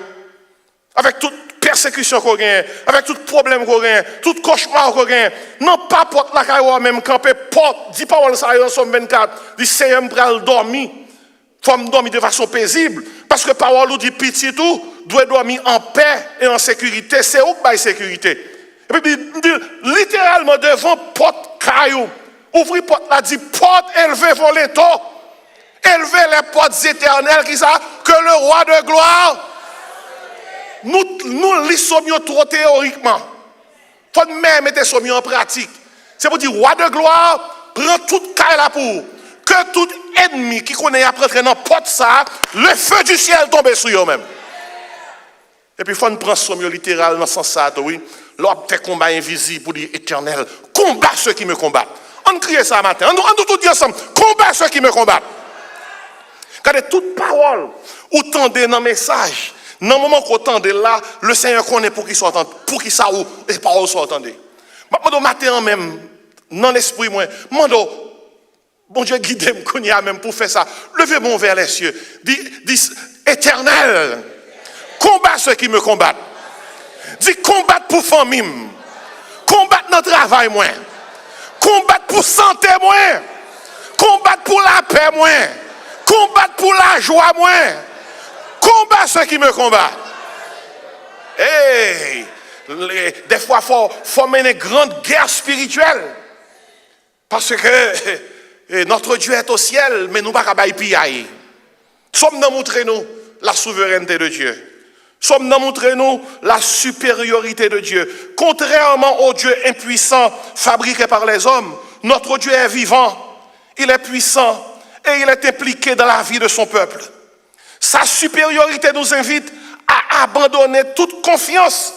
Speaker 2: Avec toute persécution qu'on gagne, avec tout problème qu'on gagne, tout cauchemar qu'on gagne. Non pas porte la caillou même camper porte, dit pas ça dans Somme 24, dit Seigneur me dormir. Faut me dormir de façon paisible parce que parole nous dit petit tout doit dormir en paix et en sécurité, c'est où bail sécurité. Et puis littéralement devant porte caillou. Ouvrir porte là dit porte élevée voler tôt. Élevez les portes éternelles qui ça que le roi de gloire nous lisons trop théoriquement. Faut même mettre ça en pratique. C'est pour dire roi de gloire prend toute caille là pour que tout ennemi qui connaît après dans porte ça, le feu du ciel tombe sur eux même. Et puis faut prendre ça littéral dans ce sens ça oui. L'homme des combats invisibles pour dire éternel, combat ceux qui me combattent. On crie ça matin. On tout dire ensemble, combat ceux qui me combattent. Regardez toute parole, ou tendez dans le message, dans le moment qu'on tendez là, le Seigneur connaît pour qu'il soit entendu, pour qu'il ça ou les paroles soient entendues. Maintenant, matin même, dans l'esprit, moi, bon Dieu, guidez-moi même pour faire ça. Levez mon vers les cieux. Dis éternel, combat ceux qui me combattent. Dis combattre pour famille, combattre notre travail, moi. Combattre pour santé, moi. Combattre pour la paix, moi. Combattre pour la joie, moi. Combat ceux qui me combattent. Hey, des fois, il faut mener une grande guerre spirituelle. Parce que notre Dieu est au ciel, mais nous ne pouvons pas piailler. Sommes nous montrer nous la souveraineté de Dieu. Sommes nous montrer nous la supériorité de Dieu. Contrairement au Dieu impuissant fabriqué par les hommes, notre Dieu est vivant, il est puissant. Et il est impliqué dans la vie de son peuple. Sa supériorité nous invite à abandonner toute confiance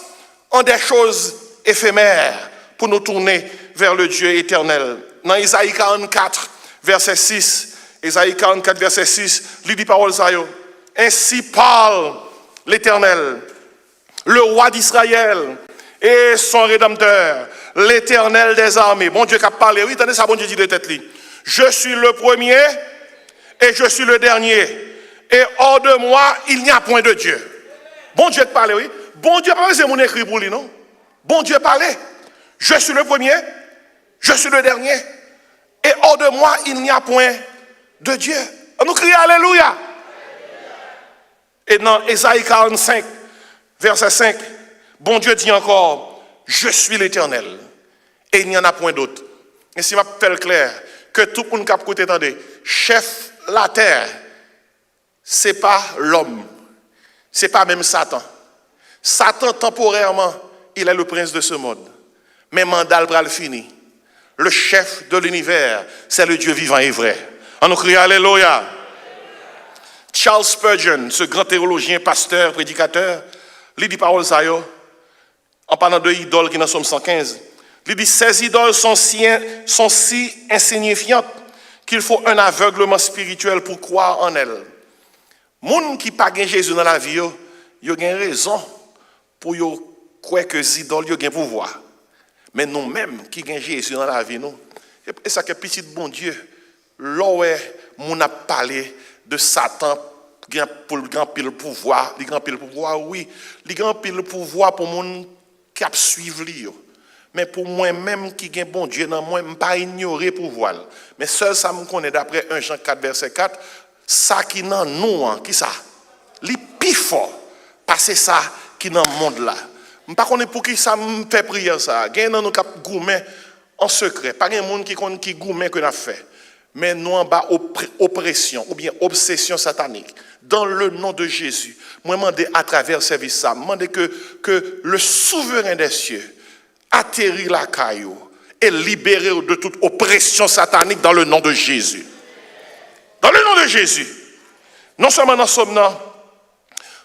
Speaker 2: en des choses éphémères pour nous tourner vers le Dieu éternel. Dans Isaïe 44, verset 6, Isaïe 44, verset 6, il dit parole ça. Ainsi parle l'Éternel, le roi d'Israël et son rédempteur, l'Éternel des armées. Bon Dieu qui a parlé, oui, attendez ça, bon Dieu dit de tête. Je suis le premier et je suis le dernier. Et hors de moi, il n'y a point de Dieu. Bon Dieu te parle, oui. Bon Dieu parle, c'est mon écrit pour lui, non? Bon Dieu parle. Je suis le premier, je suis le dernier. Et hors de moi, il n'y a point de Dieu. On nous crie Alléluia. Et dans Ésaïe 45, verset 5, bon Dieu dit encore, je suis l'Éternel, et il n'y en a point d'autre. Et si je m'appelle clair, que tout le monde qui a écouté, attendez, chef la terre, ce n'est pas l'homme, ce n'est pas même Satan. Satan, temporairement, il est le prince de ce monde. Mais Mandal pral fini. Le chef de l'univers, c'est le Dieu vivant et vrai. On nous crie Alléluia. Charles Spurgeon, ce grand théologien, pasteur, prédicateur, il dit parole ça yo, en parlant de idoles qui dans Somme 115. Il dit ces idoles sont si insignifiantes qu'il faut un aveuglement spirituel pour croire en elles. Moun qui pas gen Jésus dans la vie yo gen raison pour yo croire que les idoles yo gen pouvoir. Mais nous-mêmes qui gen Jésus dans la vie nous, et ça que petit bon Dieu, là moun a parlé de Satan pour le grand pile pouvoir, oui, le grand pile pouvoir pour moun qui a suivre lui. Mais pour moi-même qui gen bon Dieu dans moi, pas ignorer pouvoir. Mais seul ça me connaît d'après 1 Jean 4 verset 4, ça qui dans nous qui ça, li plus fort parce ça qui dans le monde là. Pas connaît pour qui ça me fait prier ça. Gen dans nous cap gourmet en secret, pas gen monde qui gourmet que n'a fait. Mais nous en bas oppression ou bien obsession satanique. Dans le nom de Jésus, moi demande à travers service ça, demande que le souverain des cieux atterrit la caillou et libéré de toute oppression satanique dans le nom de Jésus. Dans le nom de Jésus. Non seulement dans ce nom,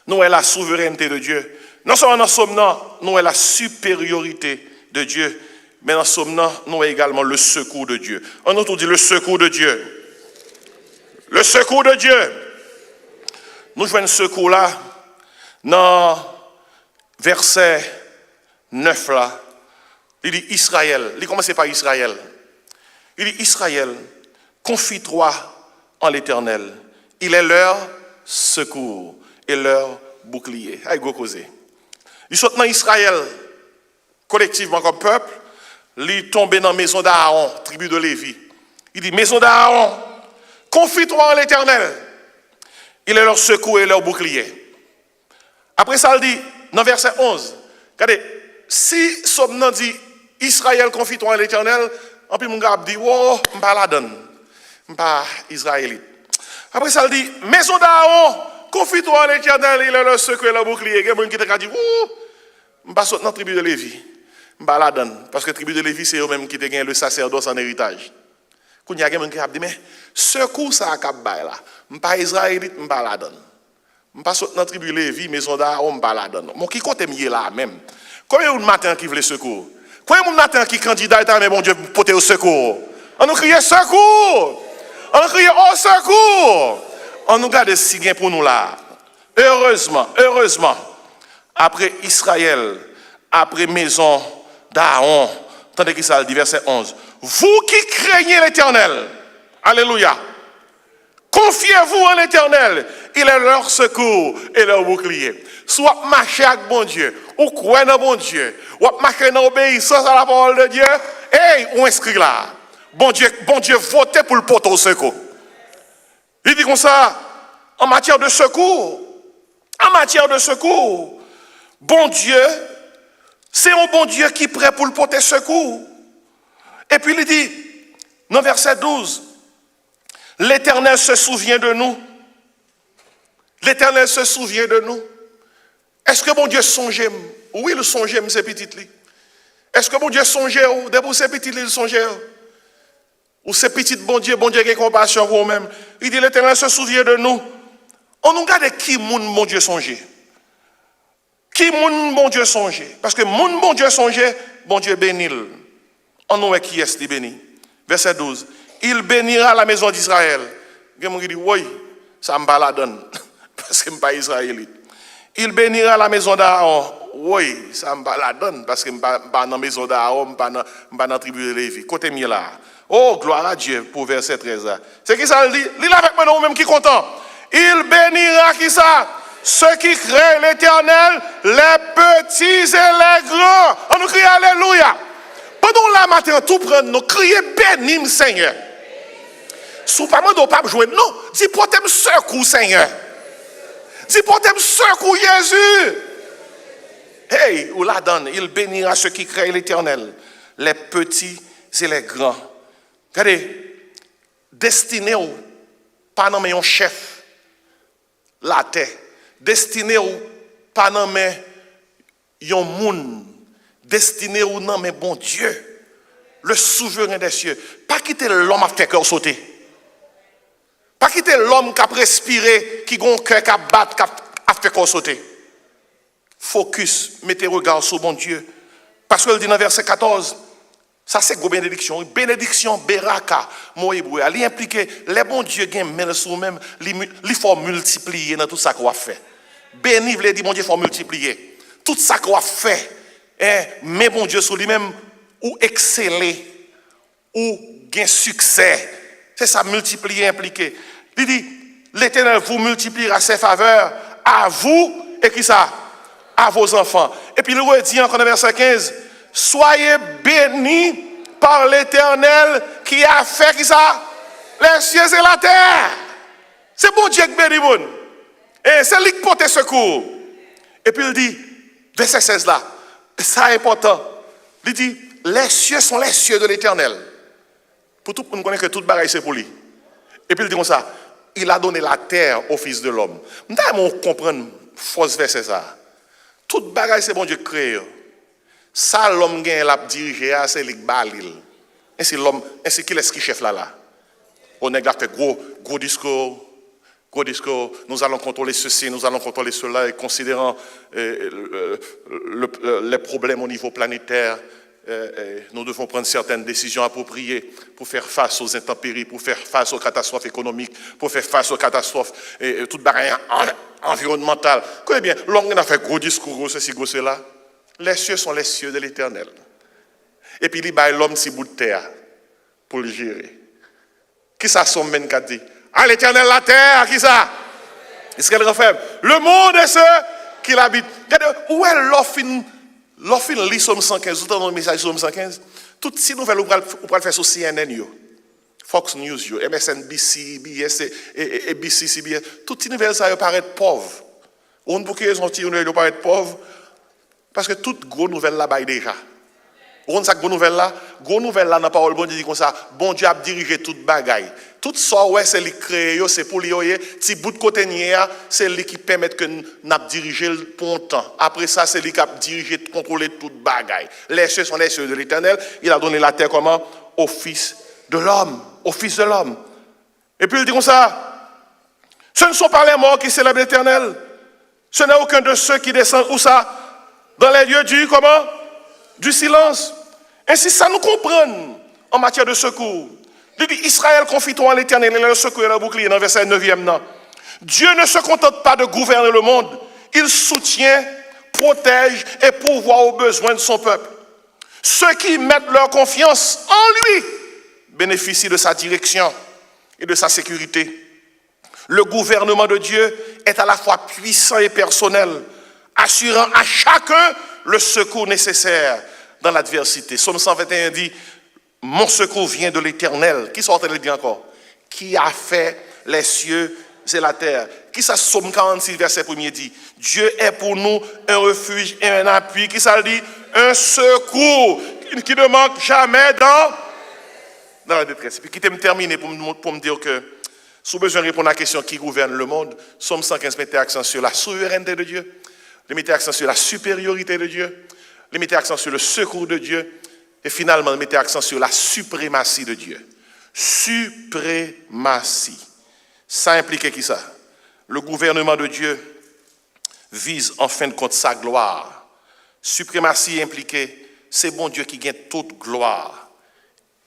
Speaker 2: nous avons la souveraineté de Dieu. Non seulement dans ce nom, nous avons la supériorité de Dieu. Mais dans ce nom, nous avons également le secours de Dieu. On entend dire le secours de Dieu. Le secours de Dieu. Nous jouons un secours là, dans verset 9 là. Il dit Israël. Il commence par Israël. Il dit Israël, confie-toi en l'Éternel. Il est leur secours et leur bouclier. Aïe, go causé. Ils sont dans Israël, collectivement comme peuple. Il tombe dans la maison d'Aaron, tribu de Lévi. Il dit, maison d'Aaron, confie-toi en l'Éternel. Il est leur secours et leur bouclier. Après ça, il dit, dans verset 11, regardez, si Somnan dit, Israël, confie-toi en l'Éternel, en plus mon gars dit, oh, je ne pas la donne, je ne pas israélite. Après ça, il dit, maison d'Aaron, confie-toi en l'Éternel, il est leur secours et leur bouclier. Il y a quelqu'un qui t'a dit, oh, je ne pas sauter dans la tribu de Lévi. Je ne pas la donne. Parce que la tribu de Lévi, c'est eux-mêmes qui te gagnent le sacerdoce en héritage. Quand il y a quelqu'un qui a dit, mais secours ça a capable là. Je ne pas israélite, je ne pas la donne. Je ne pas sauter dans la tribu de Lévi, maison d'Aaron, je ne pas la donne. Mon qui compte mieux là même. Combien de matin qui veut secours? Combien de matin qui candidat est mais bon Dieu pour porter au secours? On nous crie secours! On nous crie au secours! On nous garde si bien pour nous là. Heureusement, après Israël, après maison d'Aaron, attendez qui ça le dit, verset 11. Vous qui craignez l'Éternel, alléluia, confiez-vous en l'Éternel, il est leur secours et leur bouclier. Soit marcher avec bon Dieu, ou croire dans bon Dieu, ou marcher dans l'obéissance à la parole de Dieu, et on inscrit là. Bon Dieu, votez pour le porter au secours. Il dit comme ça, en matière de secours, bon Dieu, c'est un bon Dieu qui est prêt pour le porter secours. Et puis il dit, dans verset 12, l'Éternel se souvient de nous. L'Éternel se souvient de nous. Est-ce que bon Dieu songe? Oui, le songe, c'est petit. Est-ce que bon Dieu songe? D'abord, c'est petit, il songe. Ou c'est petit bon Dieu qui a compassion pour vous-même. Il dit, l'Éternel se souvient de nous. On nous regarde qui moun bon Dieu songe. Qui moun bon Dieu songe. Parce que moun bon Dieu songe, bon Dieu bénit. On nous qui est béni. Verset 12. Il bénira la maison d'Israël. Quelqu'un qui dit, oui, ça me la donne. Parce que je ne suis pas israélite. Il bénira la maison d'Aaron. Oui, ça me la donne. Parce que je ne suis pas dans la maison d'Aaron, je ne suis pas dans la tribu de Lévi. Côté mieux là. Oh, gloire à Dieu pour verset 13. C'est qui ça le dit? Lis avec moi, nous-mêmes qui content. Il bénira qui ça? Ceux qui craignent l'Éternel, les petits et les grands. On nous crie Alléluia. Pendant la matin, tout prendre, nous crier bénis Seigneur. Sous pas de pas jouer. Non, dis portez-moi secours, Seigneur. Dis portez-moi secours, Jésus. Hey, ou la donne, il bénira ceux qui créent l'Éternel, les petits et les grands. Regardez, destiné au pas nommer un chef, la terre. Destiné au pas nommer un monde. Destiné au nom mais bon Dieu, le souverain des cieux. Pas quitter l'homme à faire cœur sauter. Pas quitter l'homme qui a respiré, qui a un cœur qui a battu, qui a fait cœur sauter. Focus, mettez regard sur bon Dieu. Parce qu'il dit dans verset 14, ça c'est une bénédiction. Bénédiction, beraka, mot hébreu. Il implique les bons dieux qui mènent sur même, il faut multiplier dans tout ça qu'on a fait. Béni, veut dire bon Dieu, il faut multiplier. Tout ça qu'on a fait, mais bon Dieu sur lui-même, ou exceller, ou gain succès. C'est ça, multiplier, impliqué. Il dit, l'Éternel vous multipliera ses faveurs à vous, et qui ça? À vos enfants. Et puis il redit encore dans verset 15, soyez bénis par l'Éternel qui a fait qui ça? Les cieux et la terre. C'est bon Dieu qui bénit bon. Et c'est lui qui porte secours. Et puis il dit, verset 16 là, ça est important. Il dit, les cieux sont les cieux de l'Éternel. Pour tout le monde connaît que toute bagaille c'est pour lui. Et puis il dit comme ça, il a donné la terre au Fils de l'homme. Nous devons comprendre fausse verset ça. Toute bagaille c'est bon Dieu créé. Ça l'homme gagne l'a dirigé c'est lui balil. Ainsi l'homme ainsi qu'il est qui chef là. On a fait gros discours. Nous allons contrôler ceci, nous allons contrôler cela, et considérant les problèmes au niveau planétaire, nous devons prendre certaines décisions appropriées pour faire face aux intempéries, pour faire face aux catastrophes économiques, pour faire face aux catastrophes toute barrière environnementale. Connaissez bien, l'homme a fait gros discours, ceci, cela. Les cieux sont les cieux de l'Éternel. Et puis il y a l'homme si bout de terre pour le gérer. Qui ça somme même qu'a dit? À l'Éternel la terre, qui ça? Est-ce qu'elle refait? Le monde est ceux qui l'habitent. Où est l'offre lit Somme 115? Vous avez un message Somme 115? Toutes ces nouvelles, vous pouvez le faire sur CNN, Fox News, MSNBC, BS, ABC, CBS. Toutes ces nouvelles, ça paraît pauvres. On peut qu'ils ont tiré, ils paraissent pauvres. Parce que toutes grosses nouvelles là-bas déjà. On sait que bonne nouvelle là dans la parole bon Dieu dit comme ça, bon Dieu a dirigé toute bagaille. Tout ça ouais c'est lui créé, c'est pour lui petit bout de côté nier, c'est lui qui permet que n'a diriger pour un temps. Après ça c'est lui qui a dirigé contrôler toute bagaille. Les cieux sont les cieux de l'Éternel, il a donné la terre comment? Au fils de l'homme, au fils de l'homme. Et puis il dit comme ça, ce ne sont pas les morts qui célèbrent l'Éternel. Ce n'est aucun de ceux qui descendent où ça? Dans les lieux du comment? Du silence. Ainsi, ça nous comprend en matière de secours. Il dit, Israël, confie-toi à l'Éternel et le secours et le bouclier, dans le verset 9e. Dieu ne se contente pas de gouverner le monde. Il soutient, protège et pourvoit aux besoins de son peuple. Ceux qui mettent leur confiance en lui bénéficient de sa direction et de sa sécurité. Le gouvernement de Dieu est à la fois puissant et personnel, assurant à chacun le secours nécessaire dans l'adversité. Somme 121 dit, mon secours vient de l'Éternel. Qui sort le dit encore? Qui a fait les cieux et la terre. Qui ça, Somme 46, verset 1er dit, Dieu est pour nous un refuge et un appui. Qui ça dit? Un secours qui ne manque jamais dans la détresse. Et puis qui me terminer pour me dire que, sous besoin de répondre à la question qui gouverne le monde, Somme 115 mettait accent sur la souveraineté de Dieu. Il mettait accent sur la supériorité de Dieu. Il mettait accent sur le secours de Dieu. Et finalement, il mettait accent sur la suprématie de Dieu. Suprématie. Ça impliquait qui ça? Le gouvernement de Dieu vise en fin de compte sa gloire. Suprématie impliquait, c'est bon Dieu qui gagne toute gloire.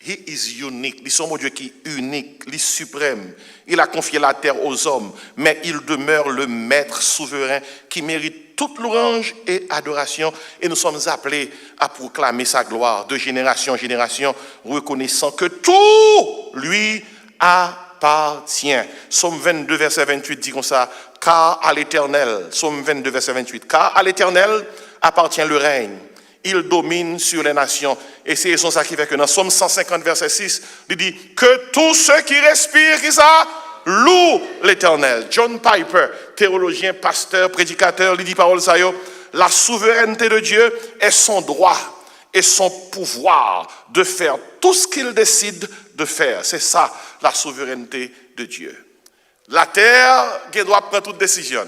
Speaker 2: He is unique. Il est mon Dieu qui est unique, il est suprême. Il a confié la terre aux hommes, mais il demeure le maître souverain qui mérite toute louange et adoration. Et nous sommes appelés à proclamer sa gloire de génération en génération, reconnaissant que tout lui appartient. Psaume 22, verset 28 dit comme ça, car à l'Éternel, Psaume 22, verset 28, car à l'Éternel appartient le règne Il domine sur les nations. Et c'est ça qui fait que dans Somme 150, verset 6, il dit que tous ceux qui respirent, qui ça, louent l'Éternel. John Piper, théologien, pasteur, prédicateur, il dit parole ça yo, la souveraineté de Dieu est son droit et son pouvoir de faire tout ce qu'il décide de faire. C'est ça la souveraineté de Dieu. La terre doit prendre toute décision.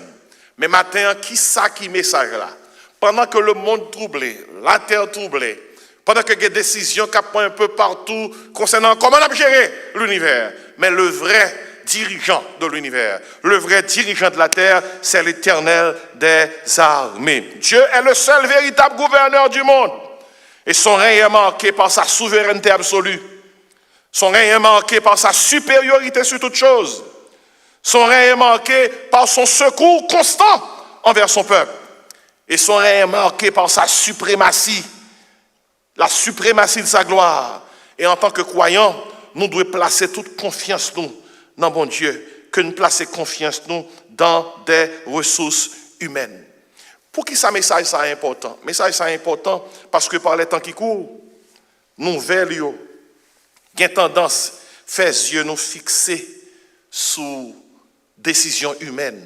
Speaker 2: Mais maintenant, qui ça qui message là? Pendant que le monde troublé, la terre troublée, pendant que il y a des décisions qui prennent un peu partout concernant comment on a géré l'univers. Mais le vrai dirigeant de l'univers, le vrai dirigeant de la terre, c'est l'Éternel des armées. Dieu est le seul véritable gouverneur du monde. Et son règne est marqué par sa souveraineté absolue. Son règne est marqué par sa supériorité sur toute chose. Son règne est marqué par son secours constant envers son peuple. Et son règne est marqué par sa suprématie, la suprématie de sa gloire. Et en tant que croyants, nous devons placer toute confiance nous dans bon Dieu, que nous placer confiance nous dans des ressources humaines. Pour qui ça message ça est important? Message ça est important parce que par les temps qui courent, nous veillons, il y a tendance faire yeux nous fixer sous décision humaine,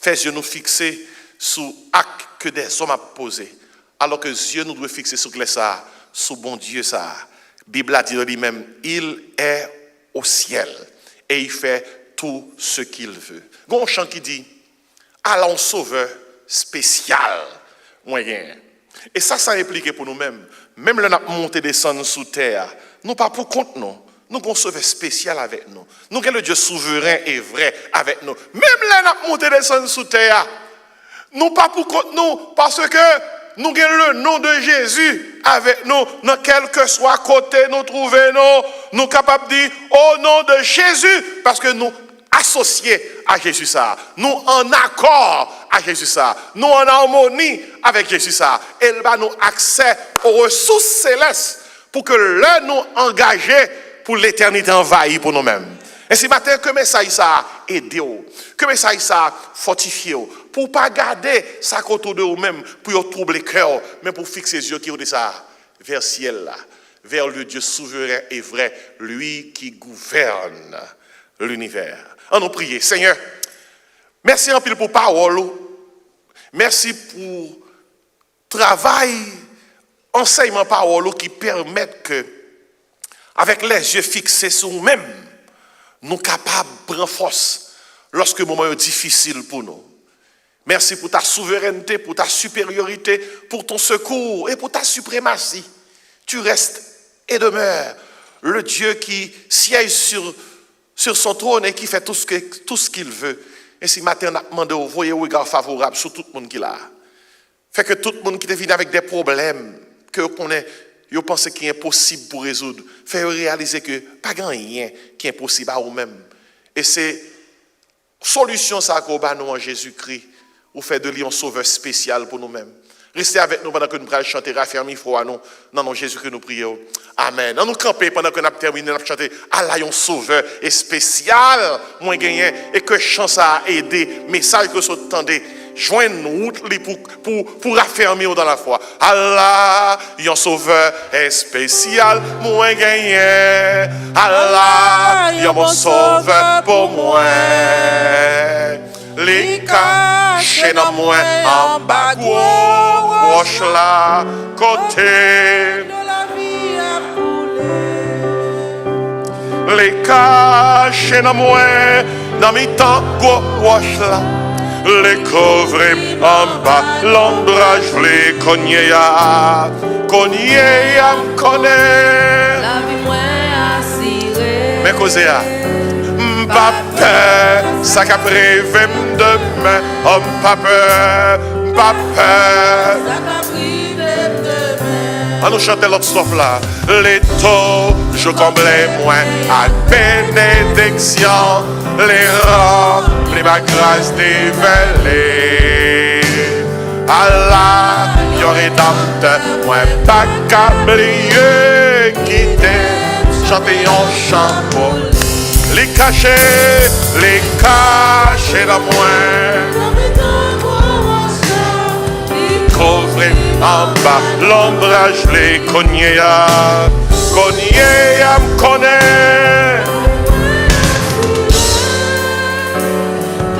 Speaker 2: faire yeux nous fixer sous acte que des hommes ont posé, alors que Dieu nous doit fixer sur ça, sous bon Dieu ça. La Bible a dit de lui-même, il est au ciel et il fait tout ce qu'il veut. Il y a un chant qui dit, allons sauveur spécial moyen. Et ça implique pour nous-mêmes, même le monter descendre sous terre, nous pas pour compte non. Nous avons un sauveur spécial avec nous. Nous avons le Dieu souverain et vrai avec nous. Même là, nous monter descendre sous terre. Nous pas pour compte nous, parce que nous avons le nom de Jésus avec nous. Dans quel que soit côté nous trouvons, nous sommes capables de dire au nom de Jésus, parce que nous associés à Jésus ça. Nous en accord à Jésus ça. Nous en harmonie avec Jésus ça. Elle va nous accès aux ressources célestes pour que là nous engager pour l'éternité envahie pour nous-mêmes. Et ce matin, que message ça aide, que message ça fortifie, pour pas garder ça autour de vous-même, pour troubler le cœur, mais pour fixer les yeux qui ont ça vers le ciel, là, vers le Dieu souverain et vrai, lui qui gouverne l'univers. On nous prie, Seigneur, merci en pile pour parole, merci pour travail, enseignement parole qui permettent que, avec les yeux fixés sur nous-mêmes, nous sommes capables de prendre force lorsque le moment est difficile pour nous. Merci pour ta souveraineté, pour ta supériorité, pour ton secours et pour ta suprématie. Tu restes et demeures le Dieu qui siège sur son trône et qui fait tout ce qu'il veut. Et si matin on a demandé, voyez un regard favorable sur tout le monde qui l'a. Fait que tout le monde qui est venu avec des problèmes, que vous pensez qu'il est impossible pour résoudre, fait réaliser que pas rien qui est impossible à vous-même. Et c'est solution ça qu'on a nous en Jésus-Christ, ou fait de lui un sauveur spécial pour nous-mêmes. Restez avec nous pendant que nous allons chanter, raffermir foi à nous. Non, Jésus-Christ nous prions. Amen. Nous camper pendant que nous avons terminé de chanter. Allah, un sauveur et spécial, moins gagné, et que chance à aider, message que vous entendez. Joignez-nous pour raffermir dans la foi. Allah, un sauveur est spécial, moins gagné. Allah, un bon sauveur pour moi. Les cachés dans moi en bas, roche là, côté. Les cachés dans moi, dans mes temps, roche là. Les couvrir en bas, l'ombrage, les cogner à me connaît.
Speaker 8: La vie moins assurée.
Speaker 2: Mais causez à. Pas peur, ça qu'a prévu demain. Oh, pas peur, pas peur.
Speaker 8: Ça qu'a privé demain.
Speaker 2: On nous chanter l'autre strophe là. Les taux, je comblais moins à bénédiction. Les remplis ma grâce dévelée. Allah, y aurait rédempteur, moins pas qu'oublier qui t'aime. Chanter en chant pour les cachets dans moi. couvrir en bas, l'ombrage les cogné à me connaît.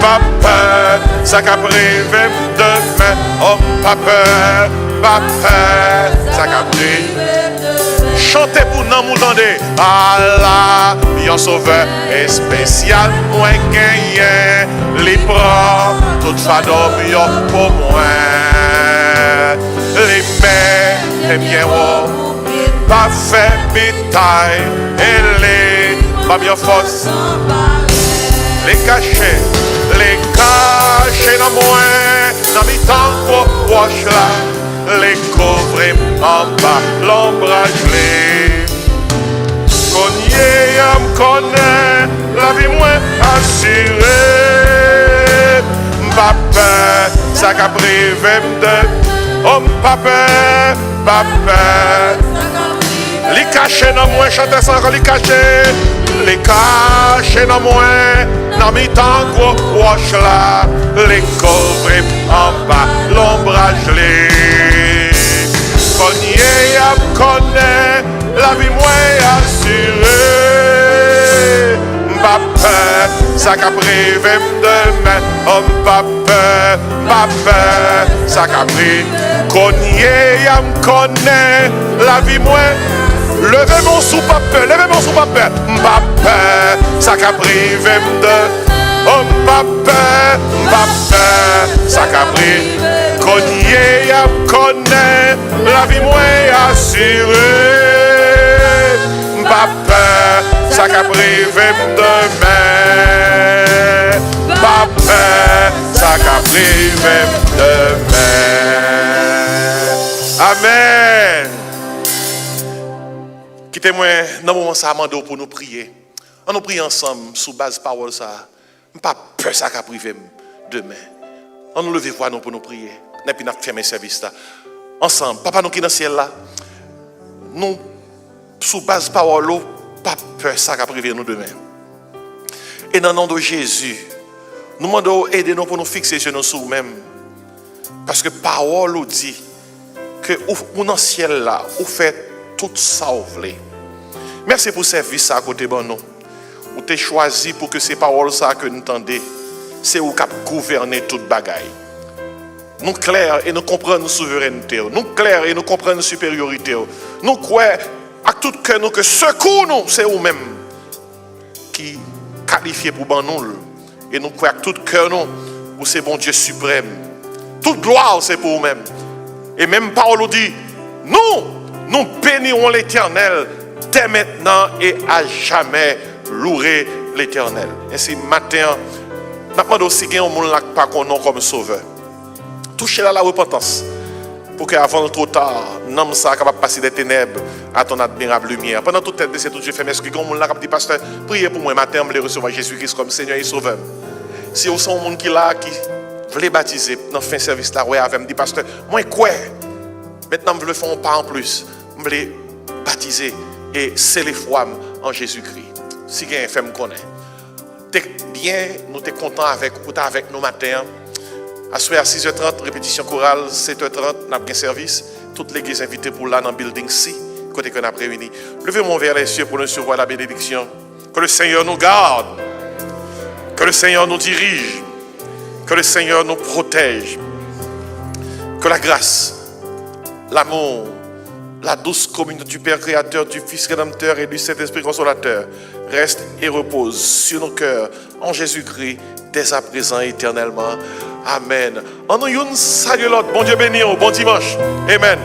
Speaker 2: Pas peur, ça qu'a privé demain, oh pas peur, ça qu'a privé. Chantez pour nous, m'entendez. Allah, bien sauveur et spécial, moi gagné, les bras, toute fadom, pour moi. Les mains, et bien haut, pas fait bitaille, et les, pas bien force. Les cachets dans moi, dans mes temps pour wash là, les couvrir en bas, l'ombrage les cogné, à me connaît, la vie moins assurée. Papa, ça qu'a privé de, oh papa, les cachets dans moi, chantez ça encore les cachets. Les cachets dans moi, dans mes temps gros wash là, les couvrir en bas, l'ombrage les cogné, à me connaît, la vie moins assurée. Papa, ça qu'a privé demain, oh papa, ça qu'a privé, cogné, à me connaît, la vie moins. Levez mon sous papa, papa, ça qu'a privé de, oh papa, ça qu'a privé, cogné, à me connaît, la vie moins assurée. Papa, ça qu'a privé demain, papa, ça qu'a privé demain. Amen. Quittez-moi dans le moment ça mando pour nous prier. On nous prie ensemble sous base parole ça. Pas peur ça qu'a privé demain. On nous lever voix nous pour nous prier. Et puis nous fermer service là. Ensemble, papa nous qui dans le ciel là. Nous sous base parole pas peur ça qu'a privé nous demain. Et dans le nom de Jésus, nous demandons aider nous pour nous fixer sur nous sur nous-mêmes. Parce que parole nous dit que ou dans le ciel là, ou fait tout ça vous voulez. Merci pour service à côté de nous. Vous avez choisi pour que ces paroles ça que nous entendons, c'est vous qui gouverner toute bagaille. Nous clairs et nous comprenons notre souveraineté. Nous clairs et nous comprenons notre supériorité. Nous croyons à tout cœur nous que secours nous, c'est vous-même qui qualifiez pour nous. Et nous croyons à tout cœur nous, pour c'est bon Dieu suprême. Toute gloire c'est pour vous-même. Et même parole nous dit, nous bénirons l'Éternel dès maintenant et à jamais. Louer l'Éternel. Ainsi matin, nous demandons aussi qu'il y ait un monde qui pas qu'on comme sauveur. Touchez la repentance pour qu'avant trop tard, nous soyons capables de passer des ténèbres à ton admirable lumière. Pendant toute cette décennie, Dieu fait, mais est-ce qu'il y a un monde qui dit, pasteur, priez pour moi matin, je vais recevoir Jésus-Christ comme Seigneur et Sauveur. Si vous êtes un monde qui là, qui veut baptiser dans le fin service là, ouais, avec me dit, pasteur, moi, quoi? Maintenant, je le fais un pas en plus. Je veux baptiser et sceller foi en Jésus-Christ. Si quelqu'un fait me connaître. Bien, nous sommes contents avec nous matin. À 6h30, répétition chorale, 7h30, nous avons un service. Toutes les églises invitées pour là dans le building C, côté que nous avons réuni. Levez-moi vers les cieux pour nous recevoir la bénédiction. Que le Seigneur nous garde. Que le Seigneur nous dirige. Que le Seigneur nous protège. Que la grâce, l'amour, la douce communion du Père Créateur, du Fils Rédempteur et du Saint-Esprit Consolateur reste et repose sur nos cœurs en Jésus-Christ dès à présent et éternellement. Amen. En nous, salut l'autre. Bon Dieu béni, bon dimanche. Amen.